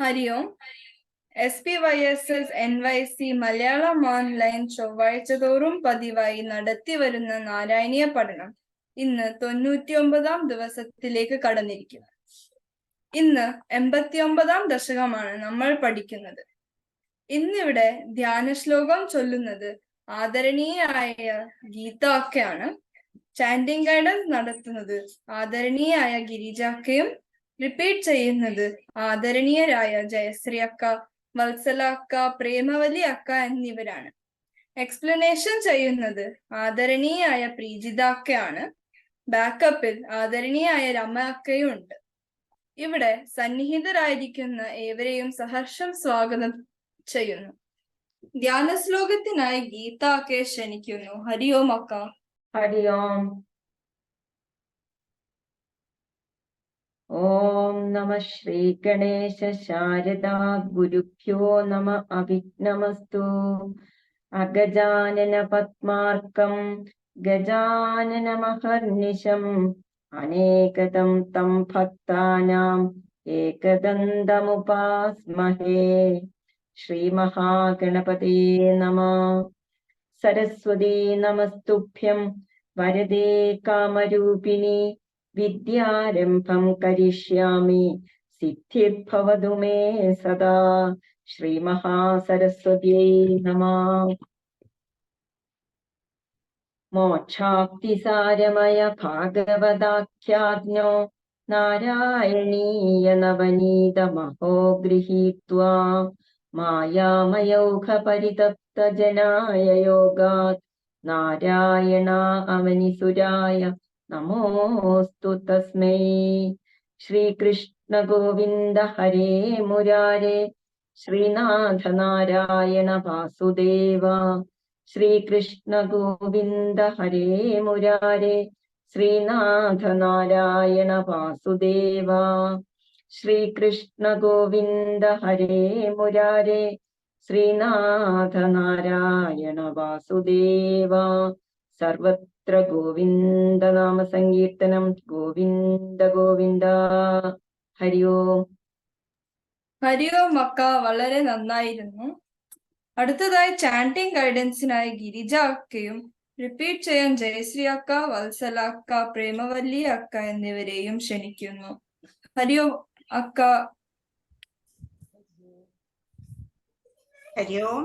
ഹരി ഓം. SPYSS NYC Malayalam online ചൊവ്വാഴ്ച തോറും പതിവായി നടത്തി വരുന്ന നാരായണീയ പഠനം ഇന്ന് 99-ാം ദിവസത്തിലേക്ക് കടന്നിരിക്കുന്നു. ഇന്ന് 89-ാം ദശകമാണ് നമ്മൾ പഠിക്കുന്നത്. ഇന്നിവിടെ ധ്യാന ശ്ലോകം ചൊല്ലുന്നത് ആദരണീയായ ഗീത അക്കയാണ്. ചാൻഡിങ് ഗൈഡൻസ് നടത്തുന്നത് ആദരണീയായ ഗിരിജ അക്കയും റിപ്പീറ്റ് ചെയ്യുന്നത് ആദരണീയരായ ജയശ്രീ അക്ക, വത്സല അക്ക, പ്രേമവലി അക്ക എന്നിവരാണ്. എക്സ്പ്ലനേഷൻ ചെയ്യുന്നത് ആദരണീയായ പ്രീജിത അക്കയാണ്. ബാക്കപ്പിൽ ആദരണീയായ രമ അക്കയും ഉണ്ട്. ഇവിടെ സന്നിഹിതരായിരിക്കുന്ന ഏവരെയും സഹർഷം സ്വാഗതം ചെയ്യുന്നു. ധ്യാന ശ്ലോകത്തിനായി ഗീത അക്കയെ ക്ഷണിക്കുന്നു. ഹരി ഓം അക്ക. ഹരി ഓം. ഓം നമ ശ്രീ ഗണേശ ശാരദാ ഗുരുഭ്യോ നമ അവിഘ്നമസ്തു. അഗജാനന പദ്മാർക്കം ഗജാനന മഹർനിശം അനേകദം തം ഭക്താനാം ഏകദന്തമുപാസ്മഹേ. ശ്രീ മഹാഗണപതയേ നമഃ. സരസ്വതീ നമസ്തുഭ്യം വരദേ കാമരൂപിണി. വിദ്യാരംഭം കരിഷ്യാമി സിദ്ധിർഭവതു മേ സദാ. ശ്രീ മഹാസരസ്വത്യൈ നമഃ. മോക്ഷാപ്തിസാരമയ ഭാഗവതാഖ്യാജ്ഞോ നാരായണീയ നവനീതമഹോ ഗൃഹീത്വാ മായാമയൗഘ പരിതപ്ത ജനായ യോഗാത് നാരായണ അവനിസുരായ നമോസ്തു തസ്മൈ. ശ്രീകൃഷ്ണ ഗോവിന്ദ ഹരേ മുരാരേ. ശ്രീനാഥ നാരായണ വാസുദേവ. ശ്രീകൃഷ്ണ ഗോവിന്ദ ഹരേ മുരാരേ. ശ്രീനാഥ നാരായണ വാസുദേവ. ശ്രീകൃഷ്ണ ഗോവിന്ദ ഹരേ മുരാരേ. ശ്രീനാഥ നാരായണ വാസുദേവ. സർവത്ര ഗോവിന്ദ നാമ സങ്കീർത്തനം. ഗോവിന്ദ ഗോവിന്ദ. ഹരി ഓം. ഹരി ഓം അക്ക, വളരെ നന്നായിരുന്നു. അടുത്തതായി ചാൻഡിങ് ഗൈഡൻസിനായി ഗിരിജ അക്കയും റിപ്പീറ്റ് ചെയ്യാൻ ജയശ്രീ അക്ക, വത്സല അക്ക, പ്രേമവല്ലി അക്ക എന്നിവരെയും ക്ഷണിക്കുന്നു. ഹരി ഓം അക്ക. ഹരി ഓം.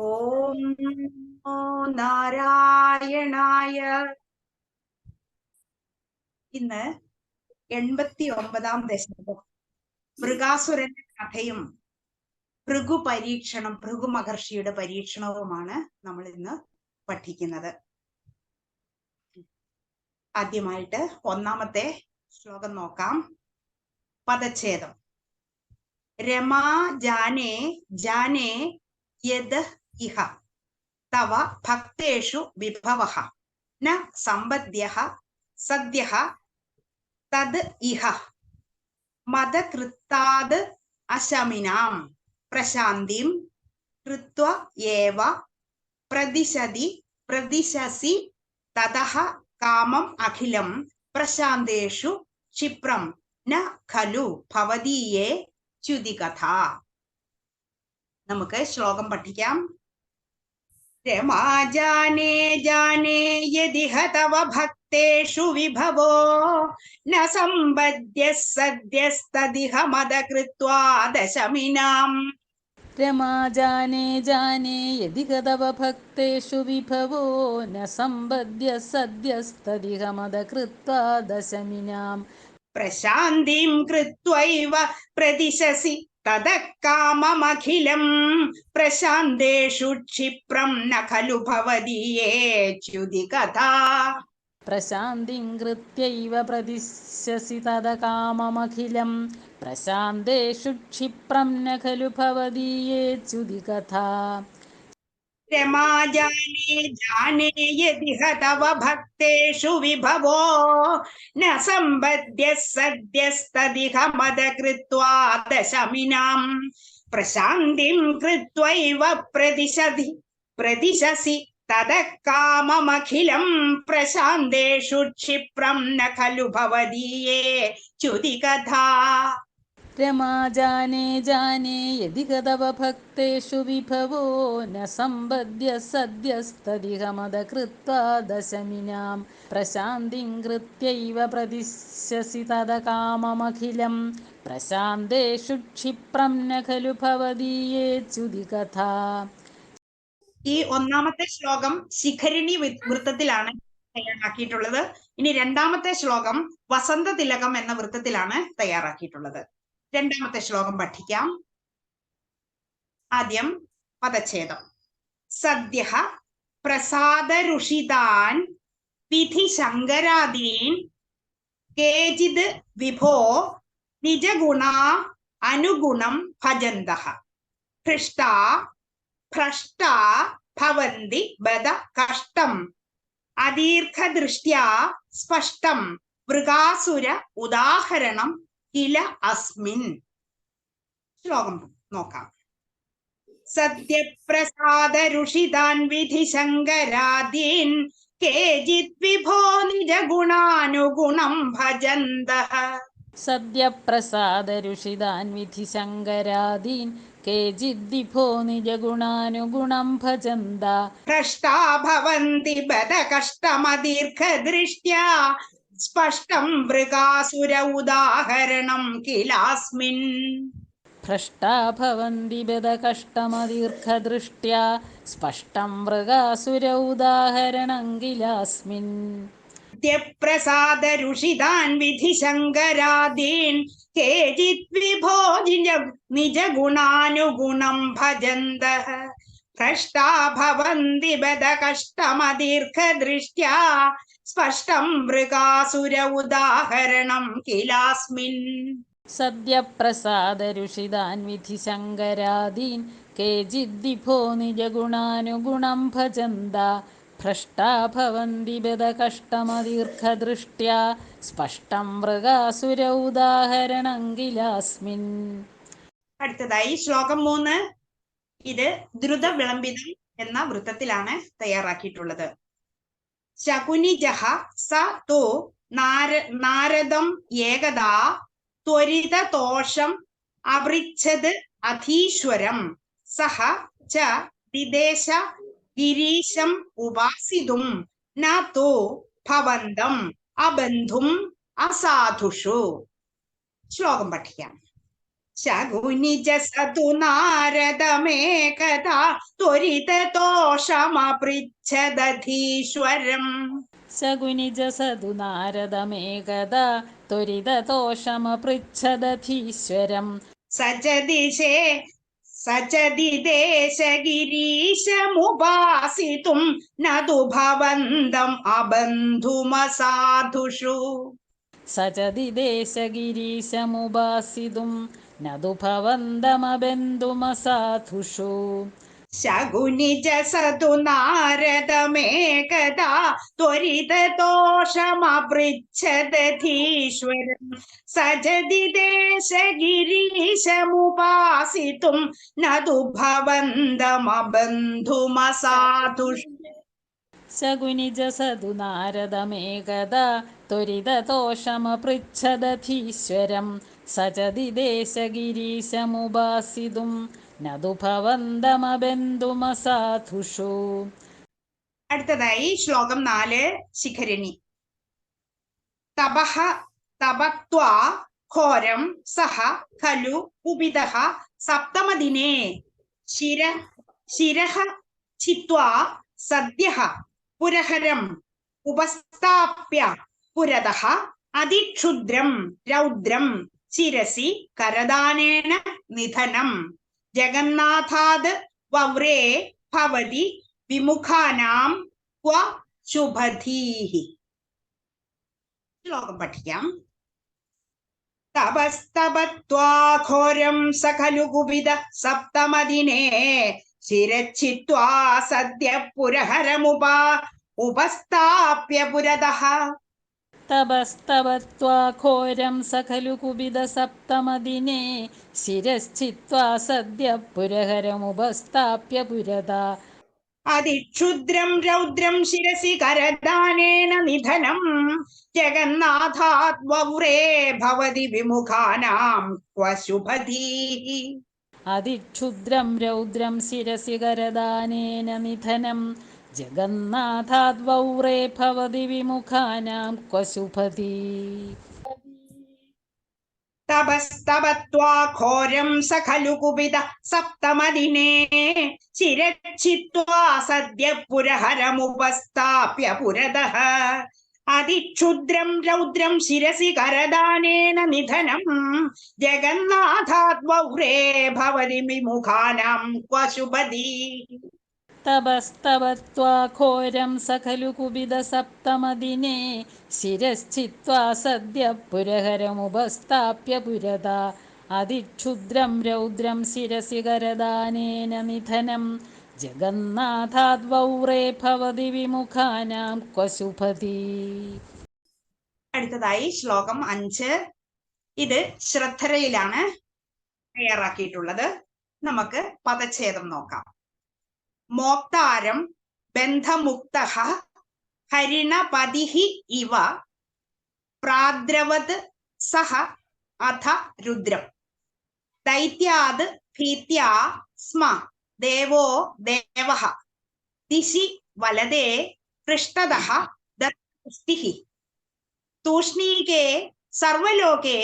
ഓം നമോ നാരായണായ. ഇന്ന് 89-ാം ദശകം മൃഗാസുരന്റെ കഥയും ഭൃഗു പരീക്ഷണം, ഭൃഗു മഹർഷിയുടെ പരീക്ഷണവുമാണ് നമ്മൾ ഇന്ന് പഠിക്കുന്നത്. ആദ്യമായിട്ട് ഒന്നാമത്തെ ശ്ലോകം നോക്കാം. പദച്ഛേദം. രമാ ജാനേ ജാനേ യദ് ഇഹ തവ ഭക്തേഷു വിഭവഃ ന സമ്പദ്യഃ സദ്യഃ തദ് ഇഹ മദകൃത്താദ് അശമിനാം പ്രശാന്തിം കൃത്വ ഏവ പ്രതിശസി തതഃ കാമം അഖിലം പ്രശാന്തേഷു ക്ഷിപ്രം ന ഖലു ഭവദീയേ ച്യുതികഥ. നമുക്ക് ശ്ലോകം പഠിക്കാം. രമാ ജാനേ ജാനേ യദിഹ തവ ഭക്തേഷു വിഭവോ ന സമ്പദ്യ സദ്യസ്തദിഹ മദകൃത്വാ ദശമിനാം. രമാ ജാനേ ജാനേ യദിഹ തവ ഭക്തേഷു വിഭവോ ന സമ്പദ്യ സദ്യസ്തദിഹ മദകൃത്വാ ദശമിനാം. പ്രശാന്തിം കൃത്വൈവ പ്രതിശസി തതഃ കാമമഖിലം പ്രശാന്തേഷു ക്ഷിപ്രം ന ഖലു ഭവദീയേ ച്യുതികഥ. പ്രശാന്തിം കൃത്യൈവ പ്രതിശസി തതഃ കാമമഖിലം പ്രശാന്തേഷു ക്ഷിപ്രം ന ഖലു ഭവദീയേ ച്യുതികഥ. രമാ ജാനേ ജാനേ യദിഹ തവ ഭക്തേഷു വിഭവോ ന സമ്പദ്യ സദ്യസ്തദിഹ മദകൃത്വാ ദശമിനാം. പ്രശാന്തിം കൃത്വൈവ പ്രതിശസി തതഃ കാമമഖിലം പ്രശാന്തേഷു ക്ഷിപ്രം ന ഖലു ഭവദീയേ ച്യുതികഥ. रमा जाने जाने यदि तव भक्तेषु विभवो न सम्पद्य सद्यस्तदिह मदकृत्वा दशमिनां प्रशान्तिं कृत्यैव प्रदिश्यसि तदकाममखिलं प्रशान्तेषु क्षिप्रं न खलु भवदीयेच्युतिकथा. ഈ ഒന്നാമത്തെ ശ്ലോകം ശിഖരിണി വൃത്തത്തിലാണ് തയ്യാറാക്കിയിട്ടുള്ളത്. ഇനി രണ്ടാമത്തെ ശ്ലോകം വസന്ത തിലകം എന്ന വൃത്തത്തിലാണ് തയ്യാറാക്കിയിട്ടുള്ളത്. രണ്ടാമത്തെ ശ്ലോകം പഠിക്കാം. ആദ്യം പദച്ഛേദം. സദ്യഃ പ്രസാദരുഷിതാൻ വിധി ശങ്കരാദീൻ കേചിത് വിഭോ നിജഗുണാ അനുഗുണം ഭജന്തഃ ഭ്രഷ്ടാ ഭ്രഷ്ടാ ഭവന്തി ബദ കഷ്ടം അദീർഘദൃഷ്ട്യാ സ്പഷ്ടം മൃഗാസുര ഉദാഹരണം കില അസ്മിൻ. ശ്ലോകം നോക്കാം. സത്യപ്രസാദരുഷിതാൻ വിധി ശങ്കരാദീൻ കേചിത് വിഭോ നിജഗുണാനുഗുണം ഭജന്തഃ. സദ്യപ്രസാദരുഷിതാൻ വിധി ശങ്കരാദീൻ കേചിദ്വിഭോ നിജഗുണാനുഗുണം ഭജന്ത. ഭ്രഷ്ടാ ഭവന്തി ബദ കഷ്ടമദീർഘദൃഷ്ട്യാ സ്പഷ്ടം മൃഗാസുര ഉദാഹരണം കിലാസ്മിൻ. ഭ്രഷ്ടാ ഭവന്തി ബദകഷ്ടമദീർഘദൃഷ്ട്യാ സ്പഷ്ടം മൃഗാസുര ഉദാഹരണം കിലാസ്മിൻ. സത്യപ്രസാദരുഷിതാൻ വിധി ശങ്കരാദീൻ കേചിത് വിഭോ നിജഗുണാനുഗുണം ഭജന്തഃ ഭ്രഷ്ടാ ഭവന്തി ബദ കഷ്ടമദീർഘദൃഷ്ട്യാ സ്പഷ്ടം മൃഗാസുര ഉദാഹരണം കിലാസ്മിൻ. സദ്യപ്രസാദരുഷിതാൻ വിധി ശങ്കരാദീൻ കേചിദ്വിഭോ നിജഗുണാനുഗുണം ഭജന്ത ഭ്രഷ്ടാ ഭവന്തി ബദകഷ്ടമദീർഘദൃഷ്ട്യാ സ്പഷ്ടം മൃഗാസുര ഉദാഹരണം കിലാസ്മിൻ. അടുത്തതായി ശ്ലോകം 3. ഇത് ദ്രുത വിളംബിതം എന്ന വൃത്തത്തിലാണ് തയ്യാറാക്കിയിട്ടുള്ളത്. ശകുനിജഃ സ തോ നാരദം ഏകദാ ത്വരിതതോഷം അപൃച്ഛത് അധീശ്വരം സഹ ച ദിദേശ ഗിരീശം ഉപാസിതും ന തോ ഭവന്തം അബന്ധും അസാധുഷു. ശ്ലോകം പഠിക്കാം. ശകുനിജ സതു നാരദമേകദാ ത്വരിതതോഷമപൃച്ഛദധീശ്വരം. ശകുനിജ സതു നാരദമേകദാ ത്വരിതതോഷമപൃച്ഛദധീശ്വരം. സചദിദേശഗിരീശമുപാസിതും നതു ഭവന്തം അബന്ധുമസാധുഷു. സചദിദേശഗിരീശമുപാസിതും നതു ഭവന്തമബന്ധുമസാധുഷു. ശകുനിജ സതു നാരദമേകദാ ത്വരിതതോഷമപൃച്ഛദധീശ്വരം സചദിദേശഗിരീശമുപാസിതും നതു ഭവന്തമബന്ധുമസാധുഷു. ശകുനിജ സതു നാരദമേകദാ ത്വരിതതോഷമപൃച്ഛദധീശ്വരം സചദിദേശഗിരീശമുപാസിതും നതു ഭവന്തമബന്ധുമസാധുഷു. അടുത്തതായി ശ്ലോകം 4 ശിഖരിണി. തപഃ തപത്വാ ഘോരം സഹ ഖലു കുപിതഃ സപ്തമദിനേ ശിരഃ ചിത്വാ സദ്യഃ പുരഹരം ഉപസ്ഥാപ്യ പുരതഃ അതിക്ഷുദ്രം രൗദ്രം ശിരസി കരദാനേന നിധനം ജഗന്നാഥാത് വവ്രേ ഭവതി വിമുഖാനാം ക്വ ശുഭധീഹി. ശ്ലോകം പഠിക്കാം. തപസ്തപത്വാ ഘോരം സഖലു കുപിത സപ്തമദിനേ ശിരച്ഛിത്വാ സദ്യ ഉപസ്ഥാപ്യ പുരതഃ. തപസ്തപത്വാ ഘോരം സഖലു കുപിത സപ്തമദിനേ ശിരശ്ചിത്വാ സദ്യ പുരഹരമുപസ്ഥാപ്യ പുരത. അതിക്ഷുദ്രം രൗദ്രം ശിരസി കരദാനേന നിധനം ജഗന്നാഥാത് വൗരേ ഭവതി വിമുഖാനാം ക്വ ശുഭധീഃ. അതിക്ഷുദ്രം രൗദ്രം ശിരസി കരദാനേന നിധനം ജഗന്നാഥാദ്വൗരേ ഭവതി വിമുഖാനാം ക്വ ശുഭതി. തപസ്തപത്വാ ഘോരം സ ഖലു കുപിത സപ്തമദിനേ ശിരച്ഛിത്വാ സദ്യ പുരഹരമുപസ്ഥാപ്യ പുരതഃ അതിക്ഷുദ്രം രൗദ്രം ശിരസി കരദാനേന നിധനം ജഗന്നാഥാത് വൗരേ ഭവതി വിമുഖാനാം ക്വ ശുഭധീ. തപസ്തപത്വാ ഘോരം സ ഖലു കുപിത സപ്തമദിനേ ശിരശ്ചിത്വാ സദ്യ പുരഹരമുപസ്ഥാപ്യ പുരതാ അതിക്ഷുദ്രം രൗദ്രം ശിരസി കരദാനേന നിധനം ജഗന്നാഥാദ്വൗരേ ഭവതി വിമുഖാനാം ക്വ ശുഭതി. അടുത്തതായി ശ്ലോകം 5. ഇത് ശ്രദ്ധരയിലാണ് തയ്യാറാക്കിയിട്ടുള്ളത്. നമുക്ക് പദച്ഛേദം നോക്കാം. മോക്താരം ബന്ധമുക്തഃ ഹരിണപതിഃ ഇവ പ്രാദ്രവത് സഹ അഥ രുദ്രം ദൈത്യാത് ഭീത്യാ സ്മ ദേവോ ദേവഃ ദിശി വലതേ പൃഷ്ഠതഃ ദൃഷ്ടിഃ. തൂഷ്ണീകേ സർവലോകേ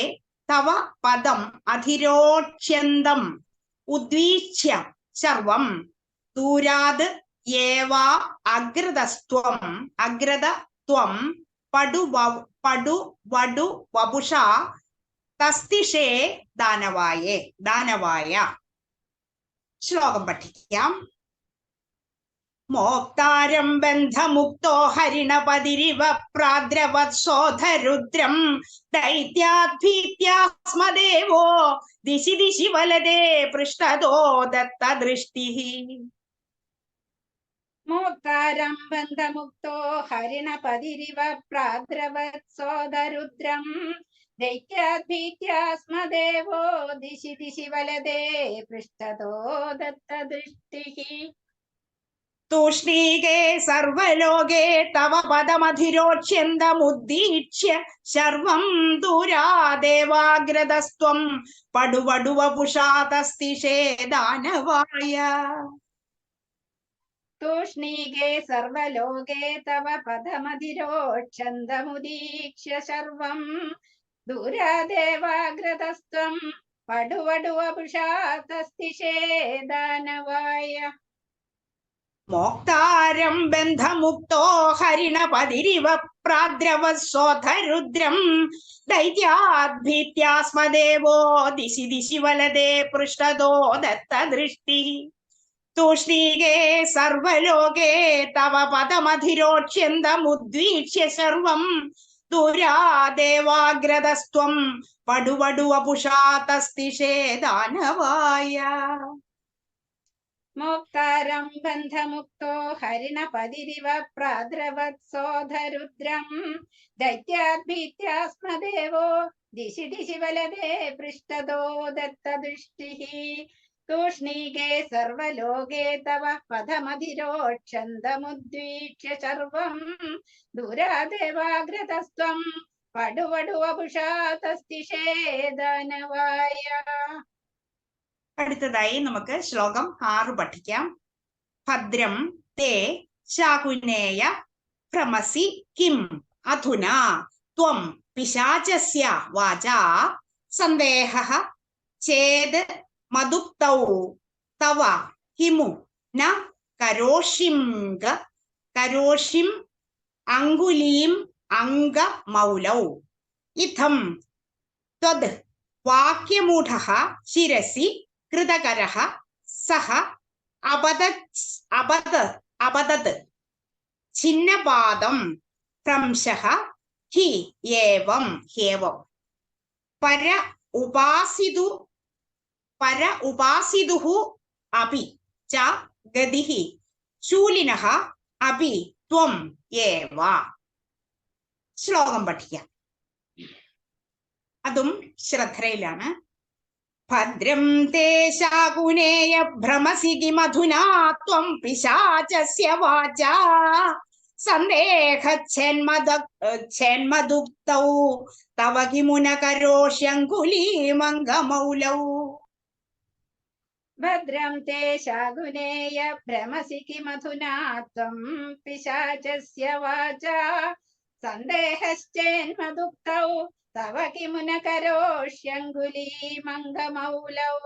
തവ പദം അധിരോക്ഷ്യന്തം ഉദ്വീക്ഷ്യ സർവം ദൂരാത് ഏവാ അഗ്രതത്വം പടു വടു വപുഷാ തസ്തിഷേ ദാനവായ. ശ്ലോകം പഠിക്കാം. മോക്താരം ബന്ധമുക്തോ ഹരിണപതിരിവ പ്രാദ്രവത്സോധരുദ്രം ദൈത്യാദ്ഭീത്യാ സ്മ ദേവോ ദിശി ദിശി വലതേ പൃഷ്ഠതോ ദത്തദൃഷ്ടിഃ. മോക്താരം ബന്ധമുക്തോ ഹരിണപതിരിവ പ്രാദ്രവത്സോദരുദ്രം ദൈത്യാദ്ഭീത്യാ സ്മ ദേവോ ദിശി ദിശി വലതേ പൃഷ്ഠതോ ദത്തദൃഷ്ടിഃ. തൂഷ്ണീകേ സർവലോകേ തവ പദമധിരോക്ഷ്യന്തമുദ്ദീക്ഷ്യ ശർവം ദൂരാദേവാഗ്രതസ്ത്വം പടുവടുവപുഷാ തസ്തിഷേ ദാനവായ. തൂഷ്ണീകേ സർവലോകേ തവ പദമധിരോക്ഷന്തമുദീക്ഷ്യ സർവം ദൂരാദേവാഗ്രതസ്ത്വം പടുവടുവപുഷാ തസ്തിഷേ ദാനവായ. മോക്താരം ബന്ധമുക്തോ ഹരിണപതിരിവ പ്രാദ്രവത്സോധരുദ്രം ദൈത്യാദ്ഭീത്യാ സ്മ ദേവോ ദിശി ദിശി വലതേ പൃഷ്ഠതോ ദത്തദൃഷ്ടിഃ. തൂഷ്ണീകേ സർവലോകേ തവ പദമധിരോക്ഷ്യന്തമുദ്വീക്ഷ്യ സർവം ദൂരാദേവാഗ്രതസ്ത്വം പടുവടുവപുഷാ തസ്തിഷേ ദാനവായ. മോക്താരം ബന്ധമുക്തോ ഹരിണപതിരിവ പ്രാദ്രവത്സോധരുദ്രം ദൈത്യാദ്ഭീത്യാ സ്മ ദേവോ ദിശി ദിശി വലതേ പൃഷ്ഠതോ ദത്തദൃഷ്ടിഃ. തൂഷ്ണീകേ സർവലോകേ തവ പദമധിരോക്ഷന്തമുദ്വീക്ഷ്യ സർവം ദൂരാദേവാഗ്രതസ്ത്വം പടുവടുവപുഷാ തസ്തിഷേ ദാനവായ. അടുത്തതായി നമുക്ക് ശ്ലോകം 6 പഠിക്കാം. ഭദ്രം തേ ശാകുനേയ ഭ്രമസി കിം അധുനാ ത്വം പിശാചസ്യ വാചാ സന്ദേഹഃ ചേത് മദുക്തൗ തവ ഹിമു ന കരോഷിം അങ്കുലീം അംഗമൗലൗ ഇത്തം ത്വദ് വാക്യമൂഢഃ ശിരസി കൃതകരഃ സഹ അപതത് ഛിന്നപാദം ഭ്രംശഃ ഹി ഏവം പര ഉപാസിതുഃ അപി ച ഗതിഃ ശൂലിനഃ അപി ത്വം ഏവ. ശ്ലോകം പഠിക്കാം. അതും ശ്രദ്ധയിലാണ്. ഭദ്രം തേ ശാകുനേയ ഭ്രമസി കിമധുനാ ത്വം പിശാചസ്യ വാചാ സന്ദേഹച്ഛന്മദുക്തൗ തവ കിമുന കരോഷ്യങ്കുലീമംഗമൗലൗ. ഭദ്രം തേ ശാകുനേയ ഭ്രമസി കിമധുനാ ത്വം പിശാചസ്യ വാചാ സന്ദേഹശ്ചേന്മദുക്തൗ തവ കിമുന കരോഷ്യങ്കുലീമംഗമൗലൗ.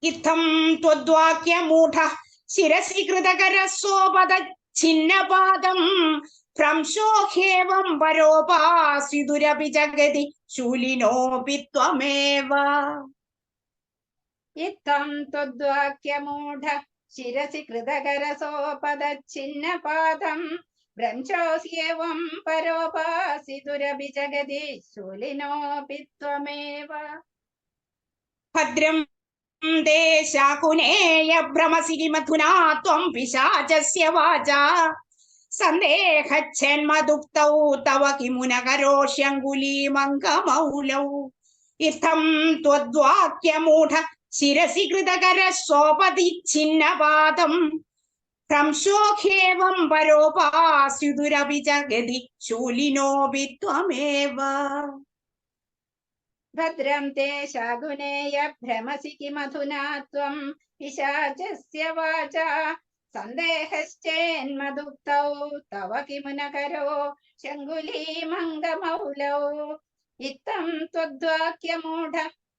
ഇത്തം ത്വദ്വാക്യമൂഢ ശിരസി കൃതകരസോപദച്ഛിന്നപാദം ഭ്രംശോഹ്യേവം പരോപാസിതുരപി ജഗതി ശൂലിനോപി ത്വമേവ. ഇത്തം ത്വദ്വാക്യമൂഢ ശിരസി കൃതകരസോപദച്ഛിന്നപാദം ഭ്രംശോസ്യേവം പരോപാസിതുരപി ജഗതി ശൂലിനോപി ത്വമേവ. ഭദ്രം ദേ ശാകുനേയ ഭ്രമസി കിമധുനാ ത്വം പിശാചസ്യ വാചാ സന്ദേഹച്ഛന്മദുക്തൗ തവ കിമുന കരോഷ്യങ്കുലീമംഗമൗലൗ. ഇത്തം ത്വദ്വാക്യമൂഢ ശിരസി കൃതകരസോപദിച്ഛിന്നപാദം ഭ്രംശോഖ്യേവം പരോപാസ്യുതുരപി ജഗതി ശൂലിനോപി ത്വമേവ. ഭദ്രം തേ ശാകുനേയ ഭ്രമസി കിമധുനാ ത്വം പിശാചസ്യ വാചാ സന്ദേഹശ്ചേന്മദുക്തൗ തവ കിമുന കരോഷ്യങ്കുലീമംഗമൗലൗ. ഇത്തം ത്വദ്വാക്യമൂഢ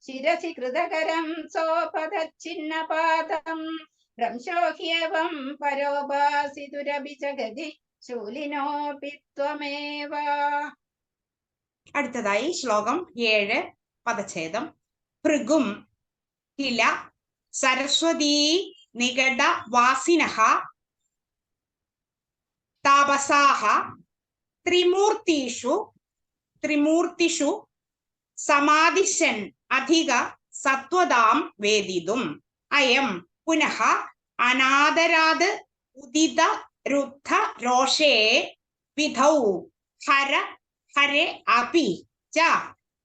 ശിരസി കൃതകരം സോപദച്ഛിന്നപാദം ഭ്രംശോഹ്യേവം പരോപാസിതുരപി ജഗതി ശൂലിനോപി ത്വമേവ. അടുത്തതായി ശ്ലോകം 7 പദച്ഛേദം. ഭൃഗും കില സരസ്വതീ നികട വാസിനഃ താപസാഃ ത്രിമൂർത്തിഷു സമാദിശൻ അധിക സത്വതാം വേദിതും അയം പുനഃ അനാദരാത് ഉദിത രുദ്ധ രോഷേ വിധൗ ഹരെ അപി ച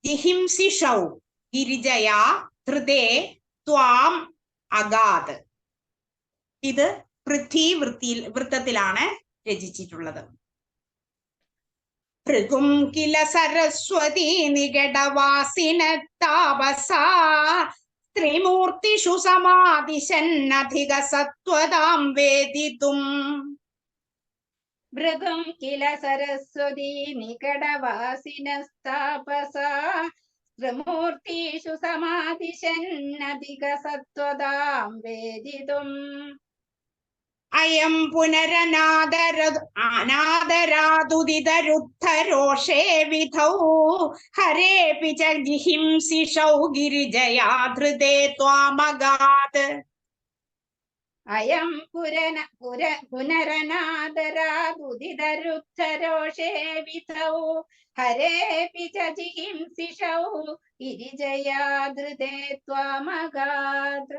ജിഹിംസിഷൗ ഗിരിജയാ ധൃതേ ത്വാം അഗാത്. ഇത് പൃഥ്വി വൃത്തത്തിലാണ് രചിച്ചിട്ടുള്ളത്. ഭൃഗും കില സരസ്വതി നികടവാസിന താപസാ ത്രിമൂർത്തിഷു സമാദിശന്നധിക സത്വതാം വേദിതും. ഭൃഗും കില സരസ്വതി നികടവാസിനസ്താപസാ ത്രിമൂർത്തിഷു സമാദിശന്നധിക സത്വതാം വേദിതും. അയം പുനരനാദരാദുദിതരുദ്ധരോഷേ വിധൗ ഹരേപി ച ജിഹിംസിഷൗ ഗിരിജയാ ധൃതേ ത്വാമഗാത്. അയം പുനരനാദരാദുദിതരുദ്ധരോഷേ വിധൗ ഹരേപി ച ജിഹിംസിഷൗ ഗിരിജയാ ധൃതേ ത്വാമഗാത്.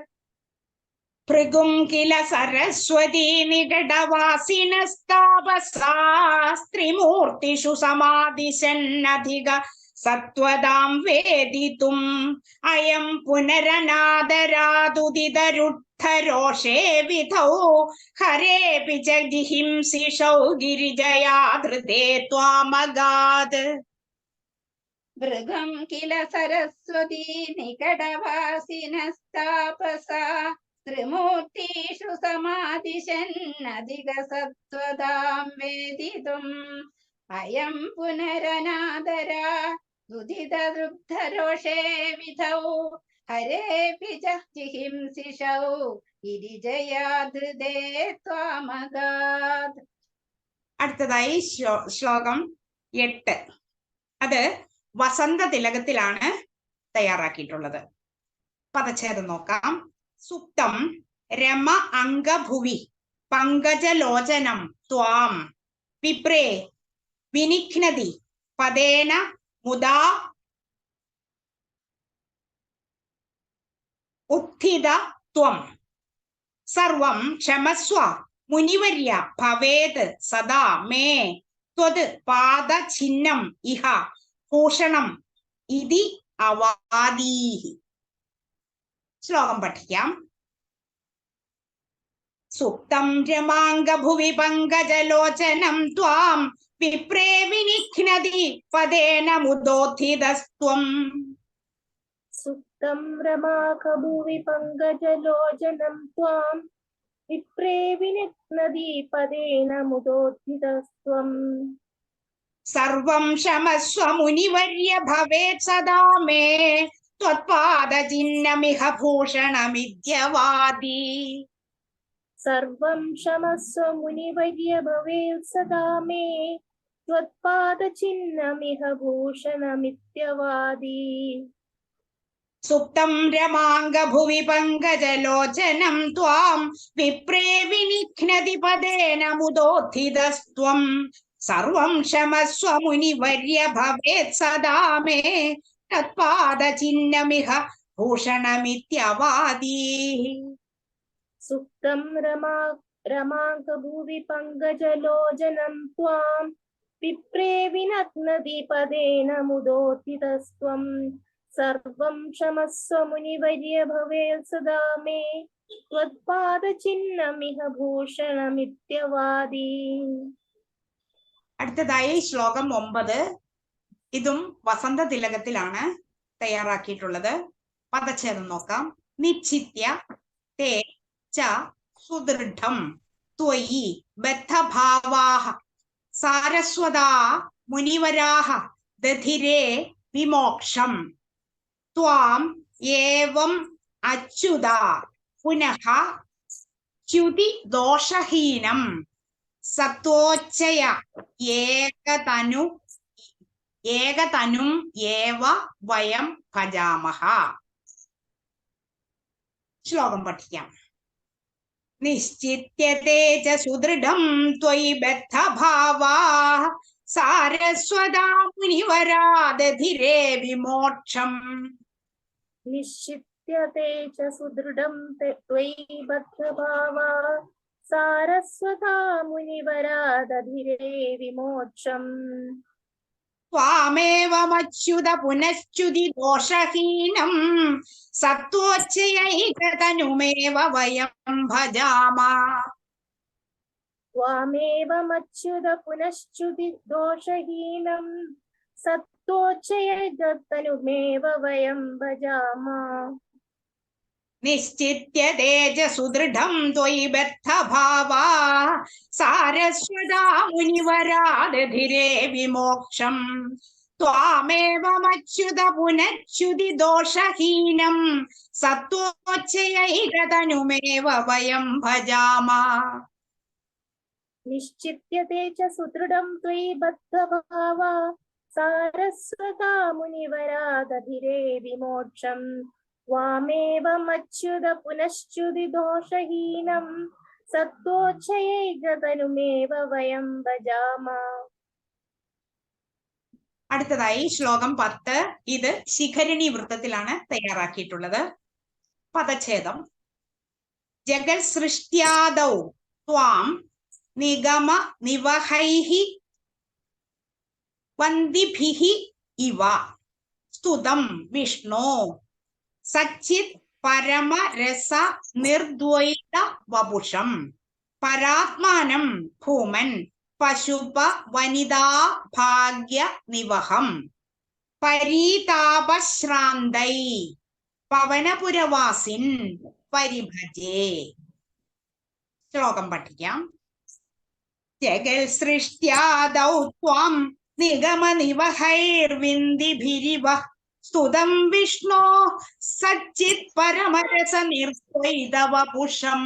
ഭൃഗും കില സരസ്വതീ നികടവാസിനസ്താപസാ ത്രിമൂർത്തിഷു സമാദിശന്നധിക സത്വതാം വേദിതും അയം പുനരനാദരാദുദിതരുദ്ധരോഷേ വിധൗ ഹരേപി ച ജിഹിംസിഷൗ ഗിരിജയാ ധൃതേ ത്വാമഗാത്. ഭൃഗം കില സരസ്വതീ നികടവാസിനസ്താപസാ ത്രിമൂർത്തിഷു സമാദിശന്നധിക സത്വതാം വേദിതും അയം പുനരനാദരാദുദിതരുദ്ധരോഷേ വിധൗ ഹരേപി ച ജിഹിംസിഷൗ ഗിരിജയാ ധൃതേ ത്വാമഗാത്. അടുത്തതായി ശ്ലോകം 8. അത് വസന്ത തിലകത്തിലാണ് തയ്യാറാക്കിയിട്ടുള്ളത്. പദച്ഛേദം നോക്കാം. സുപ്തം രമ അംഗഭുവി പങ്കജലോചനം ത്വാം വിപ്രേ വിനിഘ്നതി പദേന മുദാ ഉത്ഥിത ത്വം. സർവം ക്ഷമസ്വ മുനിവർയ ഭവേത് സദാ മേ ത്വത് പാദഛിന്നം ഇഹ ഭൂഷണം ഇതി അവാദീഹി. ശ്ലോകം പഠിക്കാം. സുപ്തം രമാംഗഭുവി പങ്കജലോചനം ത്വാം വിപ്രേ വിനിഘ്നതി പദേന മുദോത്ഥിതസ്ത്വം. സുപ്തം രമാകഭുവി പങ്കജലോചനം ത്വാം വിപ്രേ വിനിഘ്നതി പദേന മുദോത്ഥിതസ്ത്വം. സർവം ക്ഷമസ്വ മുനിവർയ ഭവേത് സദാ മേ ത്വത്പാദചിഹ്നമിഹ ഭൂഷണമിദ്യവാദി. സർവം ക്ഷമസ്വ മുനിവർയ ഭവേത് സദാ മേ ത്വത്പാദചിഹ്നമിഹ ഭൂഷണമിത്യവാദി. സുപ്തം രമാംഗഭുവി പങ്കജലോചനം ത്വാം വിപ്രേ വിനിഘ്നതി പദേന മുദോത്ഥിതസ്ത്വം. സർവം ക്ഷമസ്വ മുനിവർയ ഭവേത് സദാ മേ തത്പാദചിഹ്നമിഹ ഭൂഷണമിത്യവാദി. സുപ്തം രമാകഭുവി പങ്കജലോചനം ത്വാം വിപ്രേ വിനിഘ്നതി പദേന മുദോത്ഥിതസ്ത്വം. സർവം ക്ഷമസ്വ മുനിവർയ ഭവേത് സദാ മേ ത്വത്പാദചിഹ്നമിഹ ഭൂഷണമിത്യവാദി. അടുത്തതായി ശ്ലോകം 9. ഇതും വസന്ത തിലകത്തിലാണ് തയ്യാറാക്കിയിട്ടുള്ളത്. പദച്ഛേദം നോക്കാം. നിശ്ചിത്യ തേ ച സുദൃഢം ത്വയി ബദ്ധഭാവാഃ സാരസ്വതാ മുനിവരാഃ ദധിരേ വിമോക്ഷം. ത്വാം ഏവം അച്യുതാ പുനഃ ച്യുതി ദോഷഹീനം സത്വോച്ചയ ഏകതനും ഏവ വയം ഭജാമഹ. ശ്ലോകം പഠിക്കാം. നിശ്ചിത്യത്തെ ച സുദൃഢം ത്വയി ബദ്ധഭാവാഃ സാരസ്വതാ മുനിവരാ ദധിരേ വിമോക്ഷം. നിശ്ചിത്യത്തെ ച സുദൃഢം ത്വയി ബദ്ധഭാവാഃ സാരസ്വതാ മുനിവരാ ദധിരേ വിമോക്ഷം. ത്വാമേവമച്യുത പുനശ്ച്യുതി ദോഷഹീനം സത്വോച്ചയൈകതനുമേവ വയം ഭജാമ. ത്വാമേവമച്യുത പുനശ്ച്യുതി ദോഷഹീനം സത്വോച്ചയൈകതനുമേവ വയം ഭജാമ. നിശ്ചിത്യത്തെ ച സുദൃഢം ത്വയി ബദ്ധഭാവാഃ സാരസ്വതാ മുനിവരാ ദധിരേ വിമോക്ഷം. ത്വാമേവമച്യുത പുനച്യുതി ദോഷഹീനം സത്വോച്ചയൈകതനുമേവ വയം ഭജാമ. നിശ്ചിത്യത്തെ ച സുദൃഢം ത്വയി ബദ്ധഭാവാഃ സാരസ്വതാ മുനിവരാ ദധിരേ വിമോക്ഷം. ത്വാമേവമച്യുത പുനശ്ച്യുതി ദോഷഹീനം സത്വോച്ചയൈകതനുമേവ വയം ഭജാമ. അടുത്തതായി ശ്ലോകം 10. ഇത് ശിഖരിണി വൃത്തത്തിലാണ് തയ്യാറാക്കിയിട്ടുള്ളത്. പദച്ഛേദം. ജഗൽ സൃഷ്ട്യാദൗ ത്വാം നിഗമ നിവഹൈഃ വന്ദിഭിഃ ഇവ സ്തുതം വിഷ്ണോ സച്ചിത് പരമരസ നിർദ്വൈത വപുഷം. പരാത്മാനം ഭൂമൻ പശുപ വനിതാ ഭാഗ്യ നിവഹം. പരീതാപശ്രാന്തൈ പവനപുരവാസിൻ പരിഭജേ. ശ്ലോകം പഠിക്കാം. ജഗൽ സൃഷ്ട്യാദൗ ത്വാം നിഗമ നിവഹൈർവിന്ദിഭിരിവ സ്തുതം വിഷ്ണോ സച്ചിത് പരമരസ നിർദ്വൈത വപുഷം.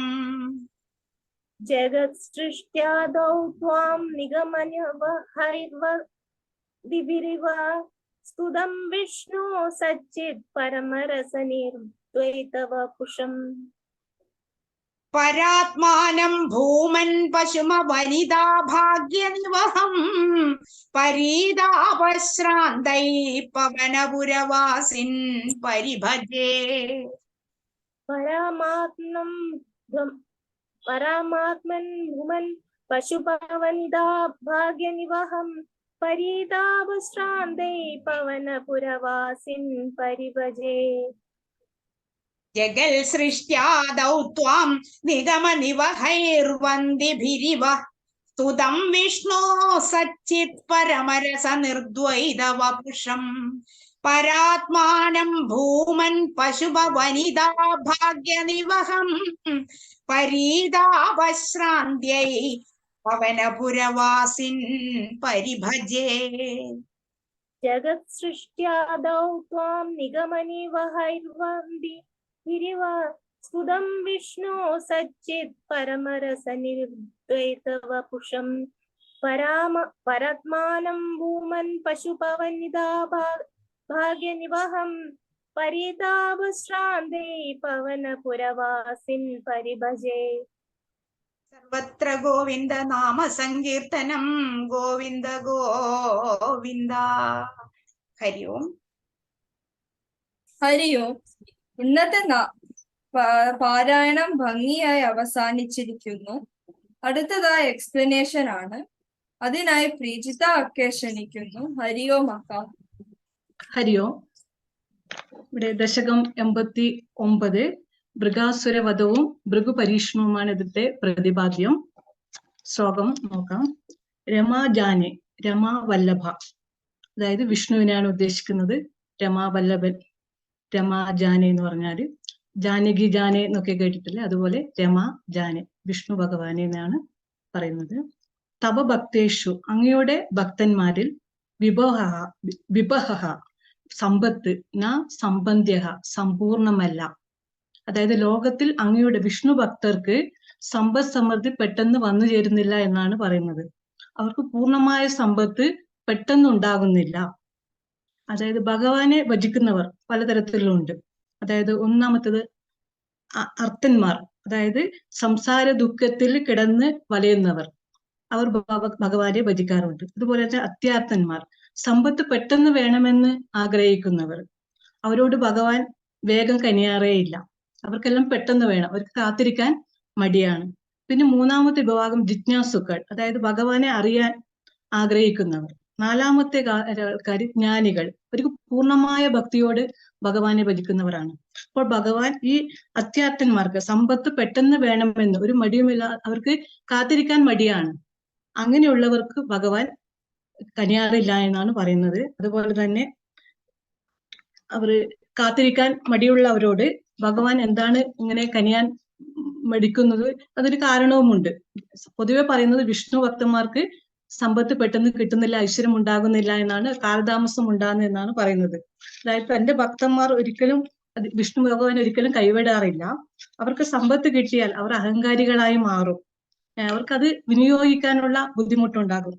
ജഗത് സൃഷ്ട്യാദൗ ത്വാം നിഗമനിവഹൈർവിന്ദിഭിരിവ സ്തുതം വിഷ്ണോ സച്ചിത് പരമരസ നിർദ്വൈത വപുഷം. പരാത്മാനം ഭൂമൻ പശുമ വനിതാ ഭാഗ്യ നിവഹം. പരീതാപശ്രാന്തൈ പവനപുരവാസിൻ പരിഭജേ. പരമാത്മൻ ഭൂമൻ പശുപവനിതാ ഭാഗ്യ നിവഹം. പരീതാപശ്രാന്തൈ പവനപുരവാസിൻ പരിഭജേ. ജഗൽ സൃഷ്ട്യാദൗ ത്വാം നിഗമനിവഹൈർവന്ദിഭിരിവ സ്തുതം വിഷ്ണോ സച്ചിത് പരമരസ നിർദ്വൈത വപുഷം പരാത്മാനം ഭൂമൻ പശുപ വനിതാ ഭാഗ്യനിവഹം പരീതാവശ്രാന്ത്യൈ പവനപുരവാസിൻ പരിഭജേ. ജഗത്സൃഷ്ട്യാദൗ ത്വാം നിഗമനിവഹൈർവന്തി ഭിരിവ സ്തുതം വിഷ്ണു സച്ചിത് പരമരസനിർദ്വൈതവപുഷം പരാത്മാനം ഭൂമൻ പശുപവനിതാ ഭാഗ്യനിവഹം പരിതാപശ്രാന്തേ പവനപുരവാസിൻ പരിഭജേ. സർവത്ര ഗോവിന്ദ നാമ സങ്കീർത്തനം ഗോവിന്ദ ഗോവിന്ദ. ഹരി ഓം. ഹരി ഓം. ഇന്നത്തെ പാരായണം ഭംഗിയായി അവസാനിച്ചിരിക്കുന്നു. അടുത്തതായി എക്സ്പ്ലനേഷൻ ആണ്. അതിനായി പ്രീജിത അക്കെ ക്ഷണിക്കുന്നു. ഹരി ഓം അക്ക. ഹരി ഓം. ഇവിടെ ദശകം 89 മൃഗാസുരവധവും ഭൃഗുപരീക്ഷണവുമാണ് ഇതിന്റെ പ്രതിപാദ്യം. ശ്ലോകം നോക്കാം. രമാജാനെ, രമാവല്ലഭ, അതായത് വിഷ്ണുവിനെയാണ് ഉദ്ദേശിക്കുന്നത്. രമാവല്ലഭൻ, രമാജാനെ എന്ന് പറഞ്ഞാല് ജാനകി ജാനെ എന്നൊക്കെ കേട്ടിട്ടില്ലേ, അതുപോലെ രമാജാനെ വിഷ്ണു ഭഗവാനെ എന്നാണ് പറയുന്നത്. തവ ഭക്തേഷു, അങ്ങയുടെ ഭക്തന്മാരിൽ വിഭഹ സമ്പത്ത് ന സമ്പന്ധ്യ സമ്പൂർണമല്ല. അതായത് ലോകത്തിൽ അങ്ങയുടെ വിഷ്ണു ഭക്തർക്ക് സമ്പദ് സമൃദ്ധി പെട്ടെന്ന് വന്നു ചേരുന്നില്ല എന്നാണ് പറയുന്നത്. അവർക്ക് പൂർണ്ണമായ സമ്പത്ത് പെട്ടെന്ന് ഉണ്ടാകുന്നില്ല. അതായത് ഭഗവാനെ ഭജിക്കുന്നവർ പലതരത്തിലുണ്ട്. അതായത് ഒന്നാമത്തത് അർത്ഥന്മാർ, അതായത് സംസാര ദുഃഖത്തിൽ കിടന്ന് വലയുന്നവർ, അവർ ഭഗവാനെ ഭജിക്കാറുണ്ട്. അതുപോലെ തന്നെ അത്യാർത്ഥന്മാർ, സമ്പത്ത് പെട്ടെന്ന് വേണമെന്ന് ആഗ്രഹിക്കുന്നവർ, അവരോട് ഭഗവാൻ വേഗം കനിയാറേയില്ല. അവർക്കെല്ലാം പെട്ടെന്ന് വേണം, അവർക്ക് കാത്തിരിക്കാൻ മടിയാണ്. പിന്നെ മൂന്നാമത്തെ വിഭാഗം ജിജ്ഞാസുക്കൾ, അതായത് ഭഗവാനെ അറിയാൻ ആഗ്രഹിക്കുന്നവർ. നാലാമത്തെ ആൾക്കാർ ജ്ഞാനികൾ, അവർക്ക് പൂർണ്ണമായ ഭക്തിയോട് ഭഗവാനെ ഭജിക്കുന്നവരാണ്. അപ്പോൾ ഭഗവാൻ ഈ അത്യാർത്ഥന്മാർക്ക് സമ്പത്ത് പെട്ടെന്ന് വേണമെന്ന് ഒരു മടിയുമില്ല, അവർക്ക് കാത്തിരിക്കാൻ മടിയാണ്. അങ്ങനെയുള്ളവർക്ക് ഭഗവാൻ കനിയാറില്ല എന്നാണ് പറയുന്നത്. അതുപോലെ തന്നെ അവർ കാത്തിരിക്കാൻ മടിയുള്ളവരോട് ഭഗവാൻ എന്താണ് ഇങ്ങനെ കനിയാൻ മടിക്കുന്നത്, അതൊരു കാരണവുമുണ്ട്. പൊതുവെ പറയുന്നത് വിഷ്ണു ഭക്തന്മാർക്ക് സമ്പത്ത് പെട്ടെന്ന് കിട്ടുന്നില്ല, ഐശ്വര്യം ഉണ്ടാകുന്നില്ല എന്നാണ്, കാലതാമസം ഉണ്ടാകുന്നു എന്നാണ് പറയുന്നത്. അതായത് തന്റെ ഭക്തന്മാർ ഒരിക്കലും വിഷ്ണു ഭഗവാൻ ഒരിക്കലും കൈവിടാറില്ല. അവർക്ക് സമ്പത്ത് കിട്ടിയാൽ അവർ അഹങ്കാരികളായി മാറും. അവർക്കത് വിനിയോഗിക്കാനുള്ള ബുദ്ധിമുട്ടുണ്ടാകും.